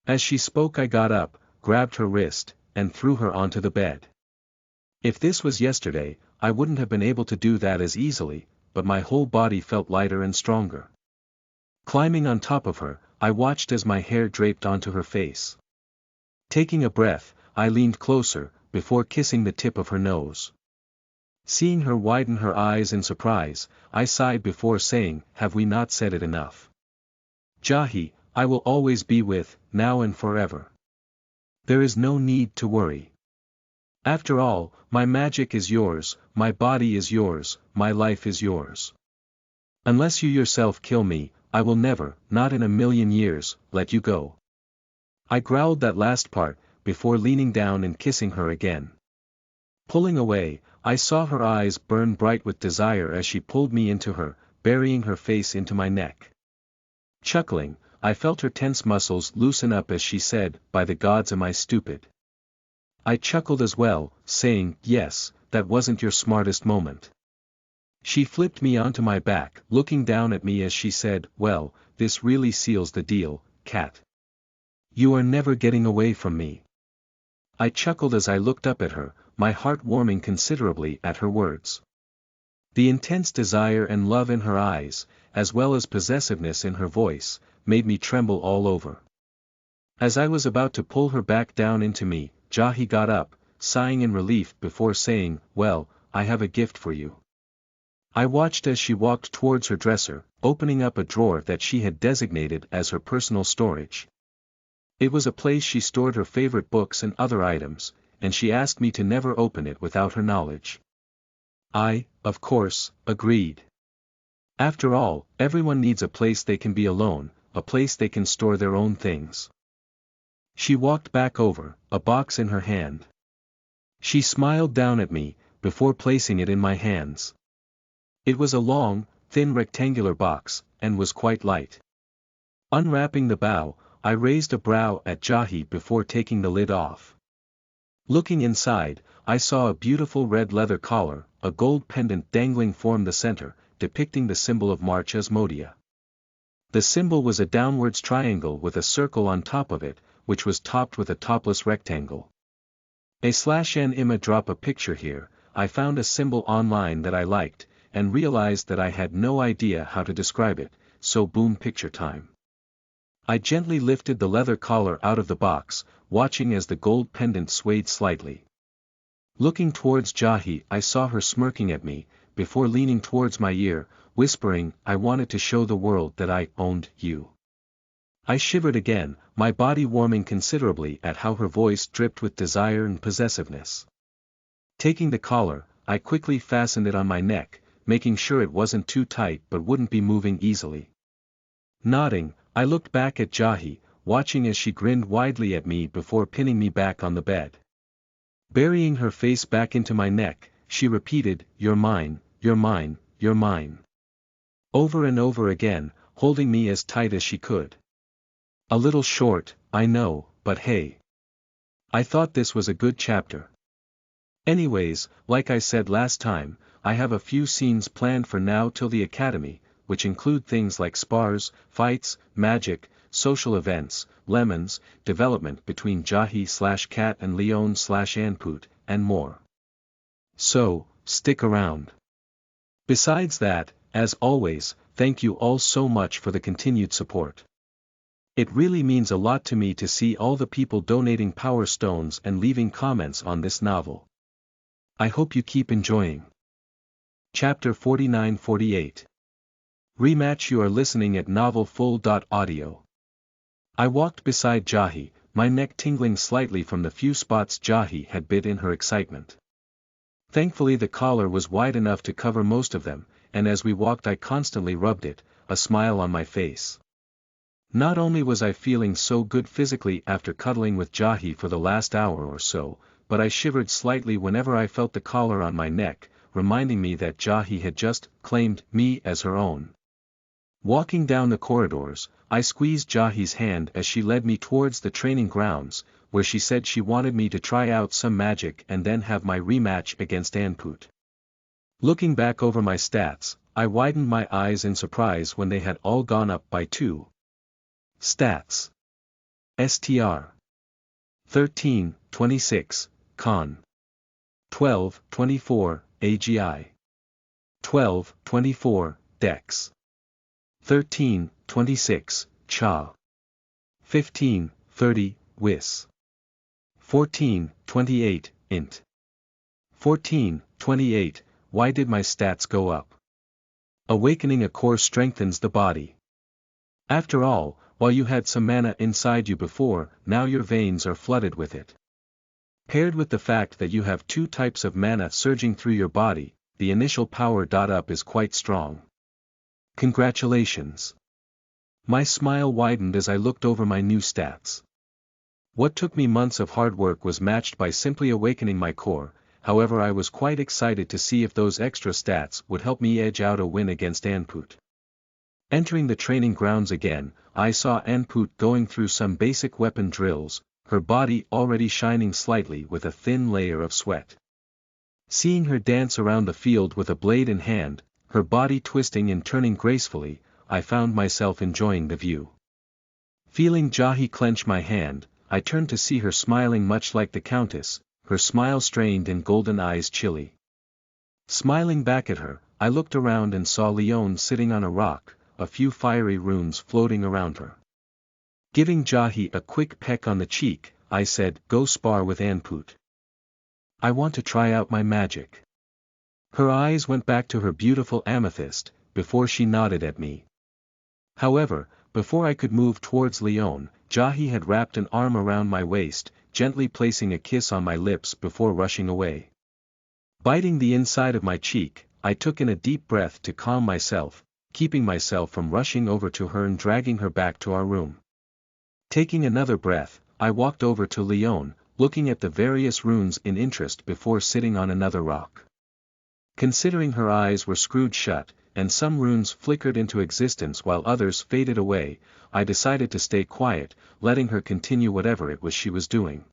As she spoke I got up, grabbed her wrist, and threw her onto the bed. If this was yesterday, I wouldn't have been able to do that as easily, but my whole body felt lighter and stronger. Climbing on top of her, I watched as my hair draped onto her face. Taking a breath, I leaned closer, before kissing the tip of her nose. Seeing her widen her eyes in surprise, I sighed before saying, have we not said it enough? Jahi, I will always be with, now and forever. There is no need to worry. After all, my magic is yours, my body is yours, my life is yours. Unless you yourself kill me, I will never, not in a million years, let you go. I growled that last part, before leaning down and kissing her again. Pulling away, I saw her eyes burn bright with desire as she pulled me into her, burying her face into my neck. Chuckling, I felt her tense muscles loosen up as she said, by the gods am I stupid. I chuckled as well, saying, yes, that wasn't your smartest moment. She flipped me onto my back, looking down at me as she said, well, this really seals the deal, cat. You are never getting away from me. I chuckled as I looked up at her, my heart warming considerably at her words. The intense desire and love in her eyes, as well as possessiveness in her voice, made me tremble all over. As I was about to pull her back down into me, Jahi got up, sighing in relief before saying, well, I have a gift for you. I watched as she walked towards her dresser, opening up a drawer that she had designated as her personal storage. It was a place she stored her favorite books and other items, and she asked me to never open it without her knowledge. I, of course, agreed. After all, everyone needs a place they can be alone, a place they can store their own things. She walked back over, a box in her hand. She smiled down at me, before placing it in my hands. It was a long, thin rectangular box, and was quite light. Unwrapping the bow, I raised a brow at Jahi before taking the lid off. Looking inside, I saw a beautiful red leather collar, a gold pendant dangling from the center, depicting the symbol of March Asmodia. The symbol was a downwards triangle with a circle on top of it, which was topped with a topless rectangle. /n drop a picture here. I found a symbol online that I liked, and realized that I had no idea how to describe it, so boom, picture time. I gently lifted the leather collar out of the box, watching as the gold pendant swayed slightly. Looking towards Jahi, I saw her smirking at me, before leaning towards my ear, whispering, I wanted to show the world that I owned you. I shivered again, my body warming considerably at how her voice dripped with desire and possessiveness. Taking the collar, I quickly fastened it on my neck, making sure it wasn't too tight but wouldn't be moving easily. Nodding, I looked back at Jahi, watching as she grinned widely at me before pinning me back on the bed. Burying her face back into my neck, she repeated, you're mine, you're mine, you're mine. Over and over again, holding me as tight as she could. A little short, I know, but hey. I thought this was a good chapter. Anyways, like I said last time, I have a few scenes planned for now till the academy, which include things like spars, fights, magic, social events, lemons, development between Jahi/Cat and Leon/Anput, and more. So, stick around. Besides that, as always, thank you all so much for the continued support. It really means a lot to me to see all the people donating power stones and leaving comments on this novel. I hope you keep enjoying. Chapter 49-48. Rematch. You are listening at novelfull.audio. I walked beside Jahi, my neck tingling slightly from the few spots Jahi had bit in her excitement. Thankfully the collar was wide enough to cover most of them, and as we walked I constantly rubbed it, a smile on my face. Not only was I feeling so good physically after cuddling with Jahi for the last hour or so, but I shivered slightly whenever I felt the collar on my neck, reminding me that Jahi had just claimed me as her own. Walking down the corridors, I squeezed Jahi's hand as she led me towards the training grounds, where she said she wanted me to try out some magic and then have my rematch against Anput. Looking back over my stats, I widened my eyes in surprise when they had all gone up by 2. Stats. STR. 13, 26, Con. 12, 24, AGI. 12, 24, Dex. 13, 26, Cha. 15, 30, Wis. 14, 28, Int. 14, 28, why did my stats go up? Awakening a core strengthens the body. After all, while you had some mana inside you before, now your veins are flooded with it. Paired with the fact that you have 2 types of mana surging through your body, the initial power up is quite strong. Congratulations. My smile widened as I looked over my new stats. What took me months of hard work was matched by simply awakening my core, however I was quite excited to see if those extra stats would help me edge out a win against Anput. Entering the training grounds again, I saw Anput going through some basic weapon drills, her body already shining slightly with a thin layer of sweat. Seeing her dance around the field with a blade in hand, her body twisting and turning gracefully, I found myself enjoying the view. Feeling Jahi clench my hand, I turned to see her smiling much like the Countess, her smile strained and golden eyes chilly. Smiling back at her, I looked around and saw Leone sitting on a rock, a few fiery runes floating around her. Giving Jahi a quick peck on the cheek, I said, "Go spar with Anput. I want to try out my magic." Her eyes went back to her beautiful amethyst, before she nodded at me. However, before I could move towards Leone, Jahi had wrapped an arm around my waist, gently placing a kiss on my lips before rushing away. Biting the inside of my cheek, I took in a deep breath to calm myself, keeping myself from rushing over to her and dragging her back to our room. Taking another breath, I walked over to Leone, looking at the various runes in interest before sitting on another rock. Considering her eyes were screwed shut, and some runes flickered into existence while others faded away, I decided to stay quiet, letting her continue whatever it was she was doing.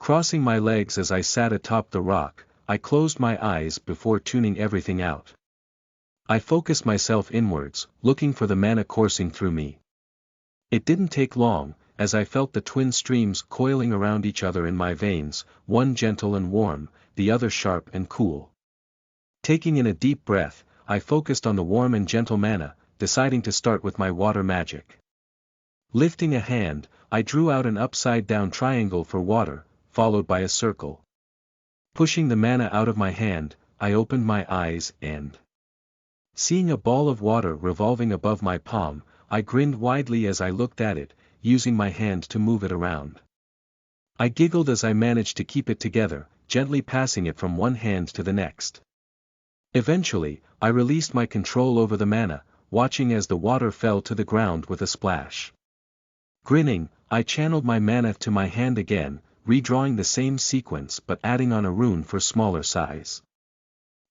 Crossing my legs as I sat atop the rock, I closed my eyes before tuning everything out. I focused myself inwards, looking for the mana coursing through me. It didn't take long, as I felt the twin streams coiling around each other in my veins, one gentle and warm, the other sharp and cool. Taking in a deep breath, I focused on the warm and gentle mana, deciding to start with my water magic. Lifting a hand, I drew out an upside-down triangle for water, followed by a circle. Pushing the mana out of my hand, I opened my eyes and, seeing a ball of water revolving above my palm, I grinned widely as I looked at it, using my hand to move it around. I giggled as I managed to keep it together, gently passing it from one hand to the next. Eventually, I released my control over the mana, watching as the water fell to the ground with a splash. Grinning, I channeled my mana to my hand again, redrawing the same sequence but adding on a rune for smaller size.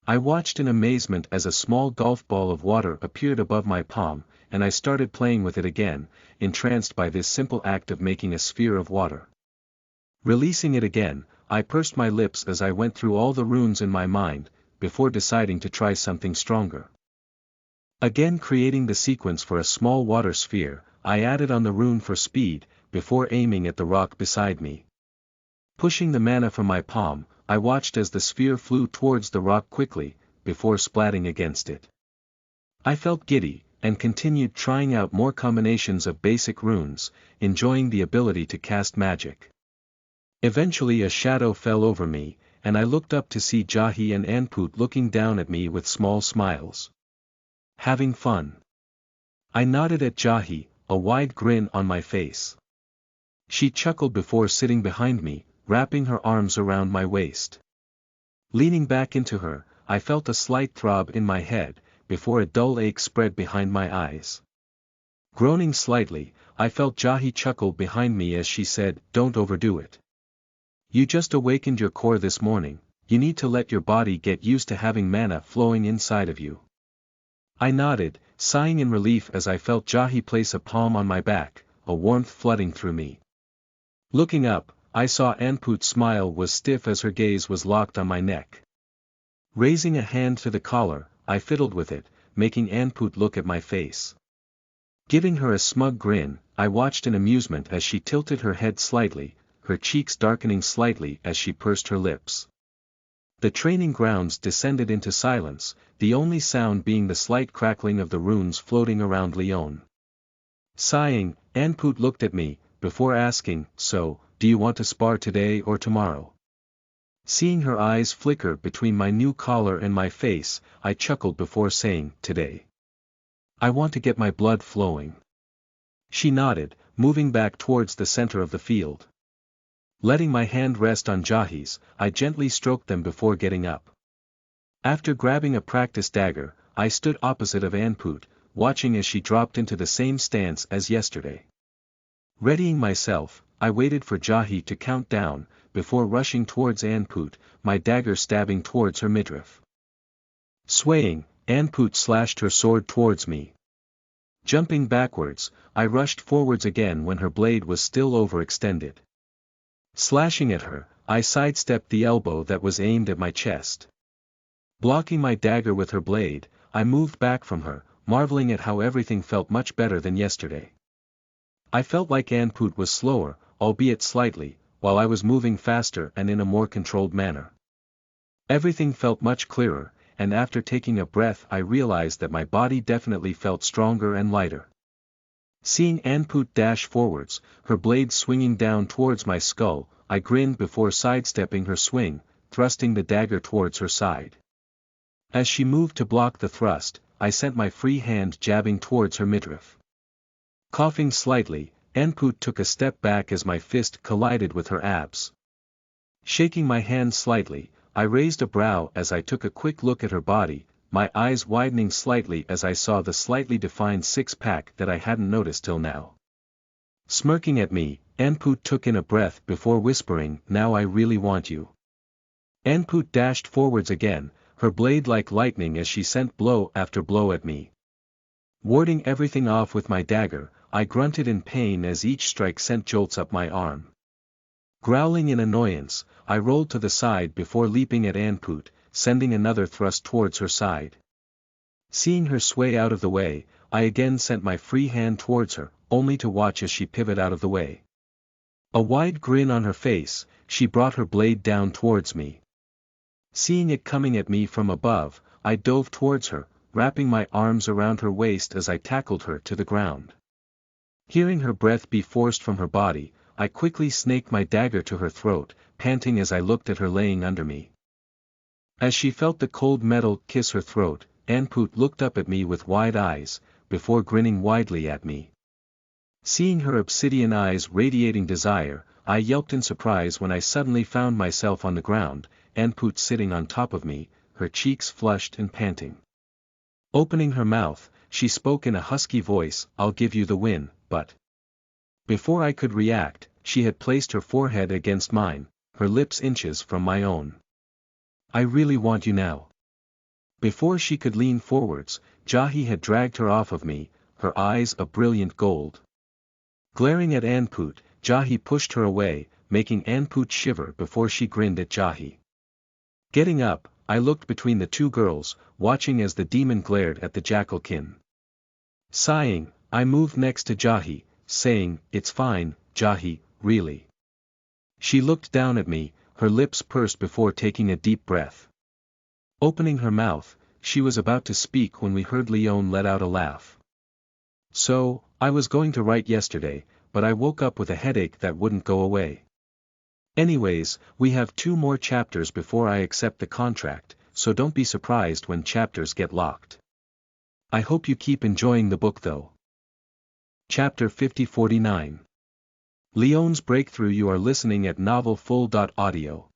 I watched in amazement as a small golf ball of water appeared above my palm, and I started playing with it again, entranced by this simple act of making a sphere of water. Releasing it again, I pursed my lips as I went through all the runes in my mind, before deciding to try something stronger. Again creating the sequence for a small water sphere, I added on the rune for speed, before aiming at the rock beside me. Pushing the mana from my palm, I watched as the sphere flew towards the rock quickly, before splatting against it. I felt giddy, and continued trying out more combinations of basic runes, enjoying the ability to cast magic. Eventually a shadow fell over me, and I looked up to see Jahi and Anput looking down at me with small smiles. Having fun. I nodded at Jahi, a wide grin on my face. She chuckled before sitting behind me, wrapping her arms around my waist. Leaning back into her, I felt a slight throb in my head, before a dull ache spread behind my eyes. Groaning slightly, I felt Jahi chuckle behind me as she said, "Don't overdo it. You just awakened your core this morning, you need to let your body get used to having mana flowing inside of you." I nodded, sighing in relief as I felt Jahi place a palm on my back, a warmth flooding through me. Looking up, I saw Anput's smile was stiff as her gaze was locked on my neck. Raising a hand to the collar, I fiddled with it, making Anput look at my face. Giving her a smug grin, I watched in amusement as she tilted her head slightly, her cheeks darkening slightly as she pursed her lips. The training grounds descended into silence, the only sound being the slight crackling of the runes floating around Leon. Sighing, Anput looked at me, before asking, "So, do you want to spar today or tomorrow?" Seeing her eyes flicker between my new collar and my face, I chuckled before saying, "Today. I want to get my blood flowing." She nodded, moving back towards the center of the field. Letting my hand rest on Jahi's, I gently stroked them before getting up. After grabbing a practice dagger, I stood opposite of Anput, watching as she dropped into the same stance as yesterday. Readying myself, I waited for Jahi to count down, before rushing towards Anput, my dagger stabbing towards her midriff. Swaying, Anput slashed her sword towards me. Jumping backwards, I rushed forwards again when her blade was still overextended. Slashing at her, I sidestepped the elbow that was aimed at my chest. Blocking my dagger with her blade, I moved back from her, marveling at how everything felt much better than yesterday. I felt like Anput was slower, albeit slightly, while I was moving faster and in a more controlled manner. Everything felt much clearer, and after taking a breath I realized that my body definitely felt stronger and lighter. Seeing Anput dash forwards, her blade swinging down towards my skull, I grinned before sidestepping her swing, thrusting the dagger towards her side. As she moved to block the thrust, I sent my free hand jabbing towards her midriff. Coughing slightly, Anput took a step back as my fist collided with her abs. Shaking my hand slightly, I raised a brow as I took a quick look at her body, my eyes widening slightly as I saw the slightly defined six-pack that I hadn't noticed till now. Smirking at me, Anput took in a breath before whispering, "Now I really want you." Anput dashed forwards again, her blade like lightning as she sent blow after blow at me. Warding everything off with my dagger, I grunted in pain as each strike sent jolts up my arm. Growling in annoyance, I rolled to the side before leaping at Anput, sending another thrust towards her side. Seeing her sway out of the way, I again sent my free hand towards her, only to watch as she pivot out of the way. A wide grin on her face, she brought her blade down towards me. Seeing it coming at me from above, I dove towards her, wrapping my arms around her waist as I tackled her to the ground. Hearing her breath be forced from her body, I quickly snaked my dagger to her throat, panting as I looked at her laying under me. As she felt the cold metal kiss her throat, Anput looked up at me with wide eyes, before grinning widely at me. Seeing her obsidian eyes radiating desire, I yelped in surprise when I suddenly found myself on the ground, Anput sitting on top of me, her cheeks flushed and panting. Opening her mouth, she spoke in a husky voice, "I'll give you the win, but..." Before I could react, she had placed her forehead against mine, her lips inches from my own. "I really want you now." Before she could lean forwards, Jahi had dragged her off of me, her eyes a brilliant gold. Glaring at Anput, Jahi pushed her away, making Anput shiver before she grinned at Jahi. Getting up, I looked between the two girls, watching as the demon glared at the jackalkin. Sighing, I moved next to Jahi, saying, "It's fine, Jahi, really." She looked down at me, her lips pursed before taking a deep breath. Opening her mouth, she was about to speak when we heard Leon let out a laugh. "So, I was going to write yesterday, but I woke up with a headache that wouldn't go away. Anyways, we have 2 more chapters before I accept the contract, so don't be surprised when chapters get locked. I hope you keep enjoying the book though." Chapter 50-49. Leone's Breakthrough. You are listening at NovelFull.audio.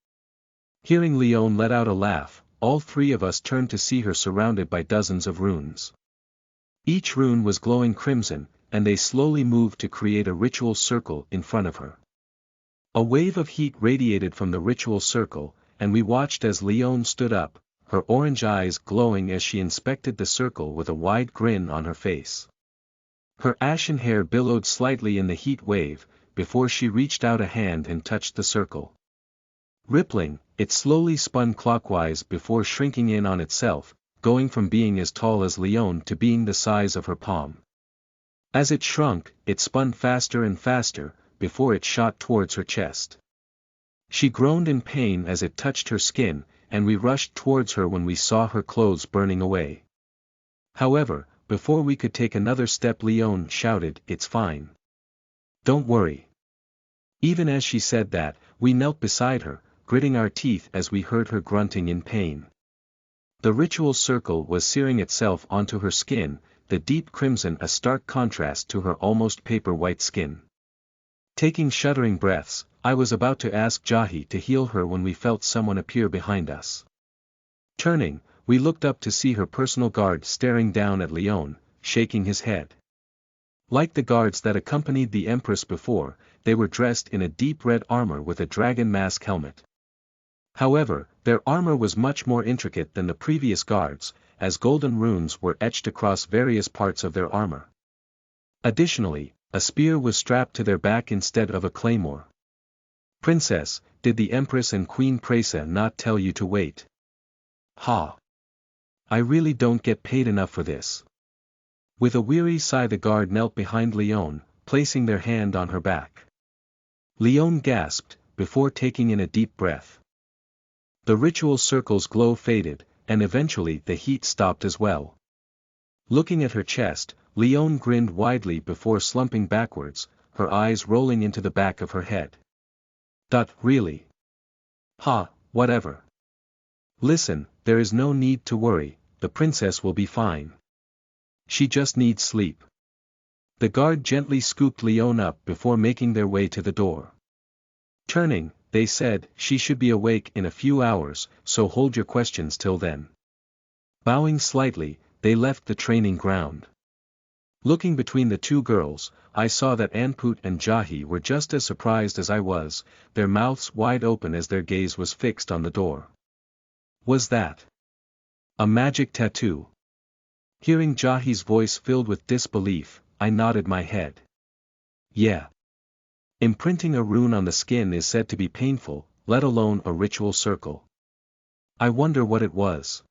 Hearing Leone let out a laugh, all three of us turned to see her surrounded by dozens of runes. Each rune was glowing crimson, and they slowly moved to create a ritual circle in front of her. A wave of heat radiated from the ritual circle, and we watched as Leone stood up, her orange eyes glowing as she inspected the circle with a wide grin on her face. Her ashen hair billowed slightly in the heat wave, before she reached out a hand and touched the circle. Rippling, it slowly spun clockwise before shrinking in on itself, going from being as tall as Leone to being the size of her palm. As it shrunk, it spun faster and faster, before it shot towards her chest. She groaned in pain as it touched her skin, and we rushed towards her when we saw her clothes burning away. However, before we could take another step, Leone shouted, "It's fine. Don't worry." Even as she said that, we knelt beside her, gritting our teeth as we heard her grunting in pain. The ritual circle was searing itself onto her skin, the deep crimson a stark contrast to her almost paper-white skin. Taking shuddering breaths, I was about to ask Jahi to heal her when we felt someone appear behind us. Turning, we looked up to see her personal guard staring down at Leone, shaking his head. Like the guards that accompanied the Empress before, they were dressed in a deep red armor with a dragon mask helmet. However, their armor was much more intricate than the previous guards, as golden runes were etched across various parts of their armor. Additionally, a spear was strapped to their back instead of a claymore. "Princess, did the Empress and Queen Presa not tell you to wait?" "Ha! I really don't get paid enough for this." With a weary sigh, the guard knelt behind Leone, placing their hand on her back. Leone gasped, before taking in a deep breath. The ritual circle's glow faded, and eventually the heat stopped as well. Looking at her chest, Leone grinned widely before slumping backwards, her eyes rolling into the back of her head. Really? Ha, whatever. Listen, there is no need to worry, the princess will be fine. She just needs sleep. The guard gently scooped Leone up before making their way to the door. Turning, they said, "She should be awake in a few hours, so hold your questions till then." Bowing slightly, they left the training ground. Looking between the two girls, I saw that Anput and Jahi were just as surprised as I was, their mouths wide open as their gaze was fixed on the door. Was that a magic tattoo? Hearing Jahi's voice filled with disbelief, I nodded my head. Yeah. Imprinting a rune on the skin is said to be painful, let alone a ritual circle. I wonder what it was.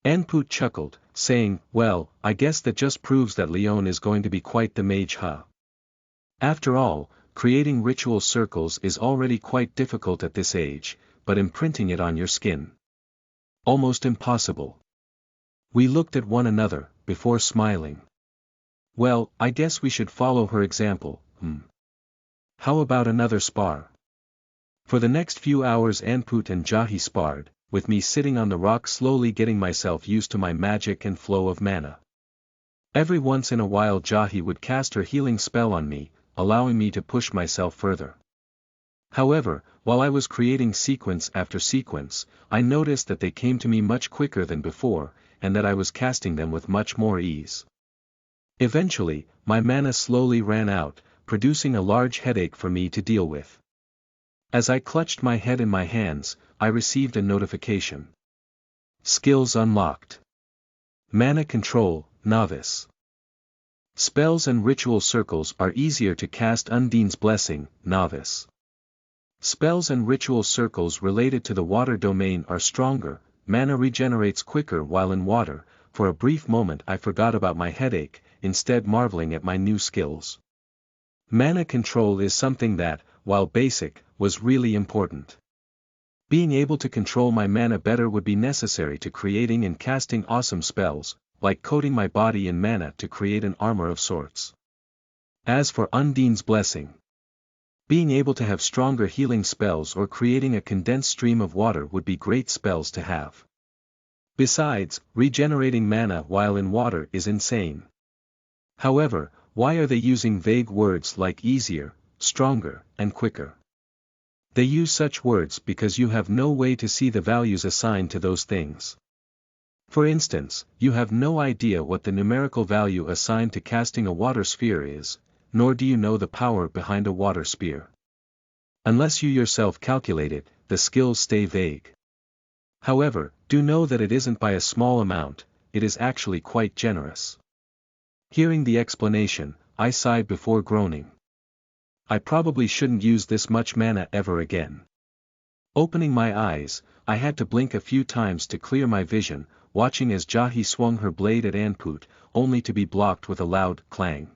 Anput chuckled, saying, "Well, I guess that just proves that Leone is going to be quite the mage, huh? After all, creating ritual circles is already quite difficult at this age, but imprinting it on your skin. Almost impossible." We looked at one another, before smiling. Well, I guess we should follow her example, How about another spar? For the next few hours Anput and Jahi sparred, with me sitting on the rock slowly getting myself used to my magic and flow of mana. Every once in a while Jahi would cast her healing spell on me, allowing me to push myself further. However, while I was creating sequence after sequence, I noticed that they came to me much quicker than before, and that I was casting them with much more ease. Eventually, my mana slowly ran out, producing a large headache for me to deal with. As I clutched my head in my hands, I received a notification. Skills unlocked. Mana Control, Novice. Spells and ritual circles are easier to cast. Undine's Blessing, Novice. Spells and ritual circles related to the water domain are stronger, mana regenerates quicker while in water. For a brief moment I forgot about my headache, instead marveling at my new skills. Mana control is something that, while basic, was really important. Being able to control my mana better would be necessary to creating and casting awesome spells, like coating my body in mana to create an armor of sorts. As for Undine's Blessing, being able to have stronger healing spells or creating a condensed stream of water would be great spells to have. Besides, regenerating mana while in water is insane. However, why are they using vague words like easier, stronger, and quicker? They use such words because you have no way to see the values assigned to those things. For instance, you have no idea what the numerical value assigned to casting a water sphere is, nor do you know the power behind a water spear. Unless you yourself calculate it, the skills stay vague. However, do know that it isn't by a small amount, it is actually quite generous. Hearing the explanation, I sighed before groaning. I probably shouldn't use this much mana ever again. Opening my eyes, I had to blink a few times to clear my vision, watching as Jahi swung her blade at Anput, only to be blocked with a loud clang.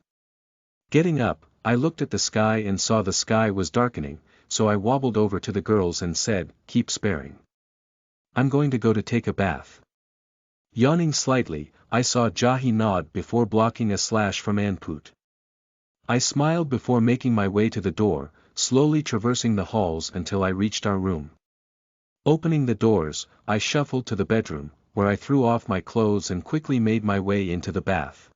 Getting up, I looked at the sky and saw the sky was darkening, so I wobbled over to the girls and said, "Keep sparing. I'm going to go to take a bath." Yawning slightly, I saw Jahi nod before blocking a slash from Anput. I smiled before making my way to the door, slowly traversing the halls until I reached our room. Opening the doors, I shuffled to the bedroom, where I threw off my clothes and quickly made my way into the bath.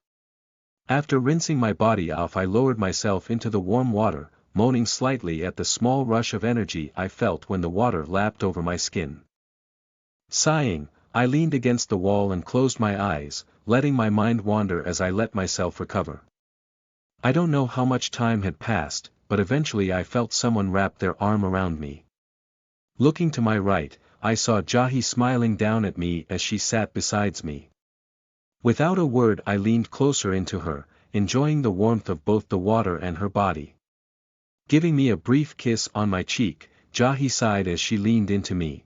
After rinsing my body off, I lowered myself into the warm water, moaning slightly at the small rush of energy I felt when the water lapped over my skin. Sighing, I leaned against the wall and closed my eyes, letting my mind wander as I let myself recover. I don't know how much time had passed, but eventually I felt someone wrap their arm around me. Looking to my right, I saw Jahi smiling down at me as she sat beside me. Without a word, I leaned closer into her, enjoying the warmth of both the water and her body. Giving me a brief kiss on my cheek, Jahi sighed as she leaned into me.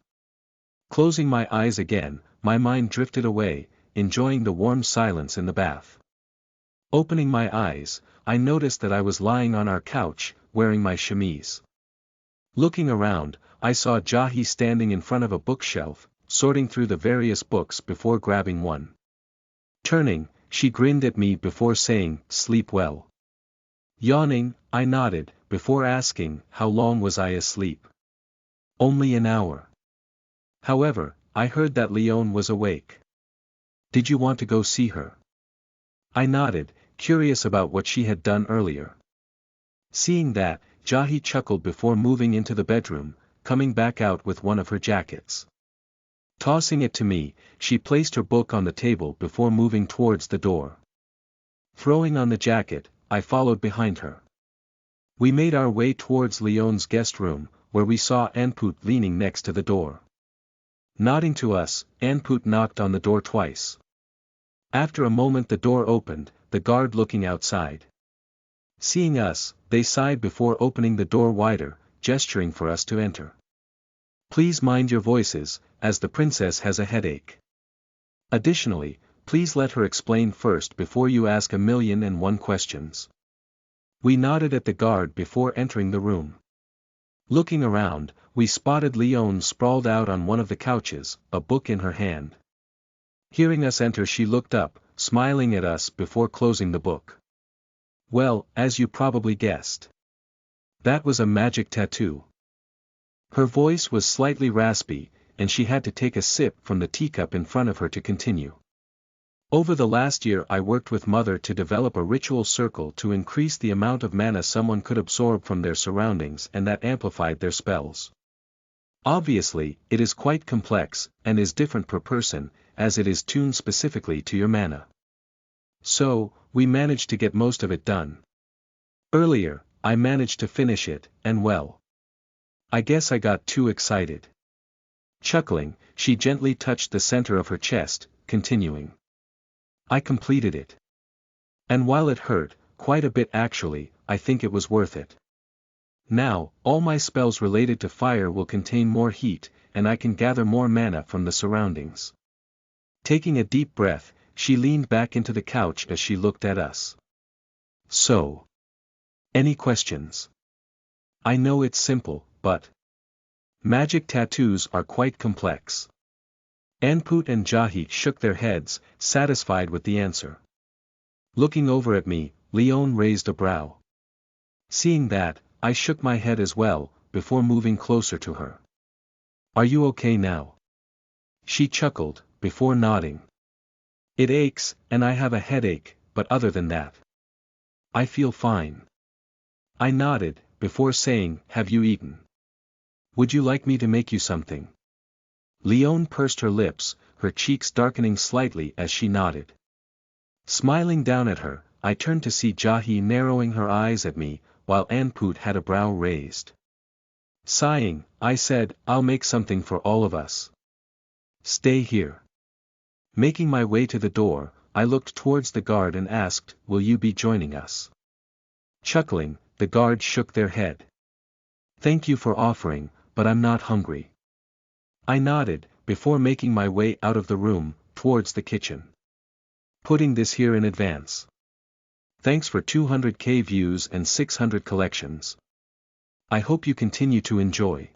Closing my eyes again, my mind drifted away, enjoying the warm silence in the bath. Opening my eyes, I noticed that I was lying on our couch, wearing my chemise. Looking around, I saw Jahi standing in front of a bookshelf, sorting through the various books before grabbing one. Turning, she grinned at me before saying, "Sleep well." Yawning, I nodded, before asking, how long was I asleep? "Only an hour." However, I heard that Leone was awake. "Did you want to go see her?" I nodded, curious about what she had done earlier. Seeing that, Jahi chuckled before moving into the bedroom, coming back out with one of her jackets. Tossing it to me, she placed her book on the table before moving towards the door. Throwing on the jacket, I followed behind her. We made our way towards Leone's guest room, where we saw Anput leaning next to the door. Nodding to us, Anput knocked on the door twice. After a moment the door opened, the guard looking outside. Seeing us, they sighed before opening the door wider, gesturing for us to enter. "Please mind your voices, as the princess has a headache. Additionally, please let her explain first before you ask 1,000,001 questions." We nodded at the guard before entering the room. Looking around, we spotted Leone sprawled out on one of the couches, a book in her hand. Hearing us enter, she looked up, smiling at us before closing the book. "Well, as you probably guessed, that was a magic tattoo." Her voice was slightly raspy, and she had to take a sip from the teacup in front of her to continue. "Over the last year I worked with Mother to develop a ritual circle to increase the amount of mana someone could absorb from their surroundings and that amplified their spells. Obviously, it is quite complex, and is different per person, as it is tuned specifically to your mana. So, we managed to get most of it done. Earlier, I managed to finish it, and well, I guess I got too excited." Chuckling, she gently touched the center of her chest, continuing, "I completed it. And while it hurt, quite a bit actually, I think it was worth it. Now, all my spells related to fire will contain more heat, and I can gather more mana from the surroundings." Taking a deep breath, she leaned back into the couch as she looked at us. "So, any questions? I know it's simple, but magic tattoos are quite complex." Anput and Jahi shook their heads, satisfied with the answer. Looking over at me, Leone raised a brow. Seeing that, I shook my head as well, before moving closer to her. "Are you okay now?" She chuckled, before nodding. "It aches, and I have a headache, but other than that, I feel fine. I nodded, before saying, have you eaten? Would you like me to make you something? Leone pursed her lips, her cheeks darkening slightly as she nodded. Smiling down at her, I turned to see Jahi narrowing her eyes at me, while Anput had a brow raised. Sighing, I said, I'll make something for all of us. Stay here. Making my way to the door, I looked towards the guard and asked, will you be joining us? Chuckling, the guards shook their head. Thank you for offering, but I'm not hungry. I nodded, before making my way out of the room, towards the kitchen. Putting this here in advance. Thanks for 200k views and 600 collections. I hope you continue to enjoy.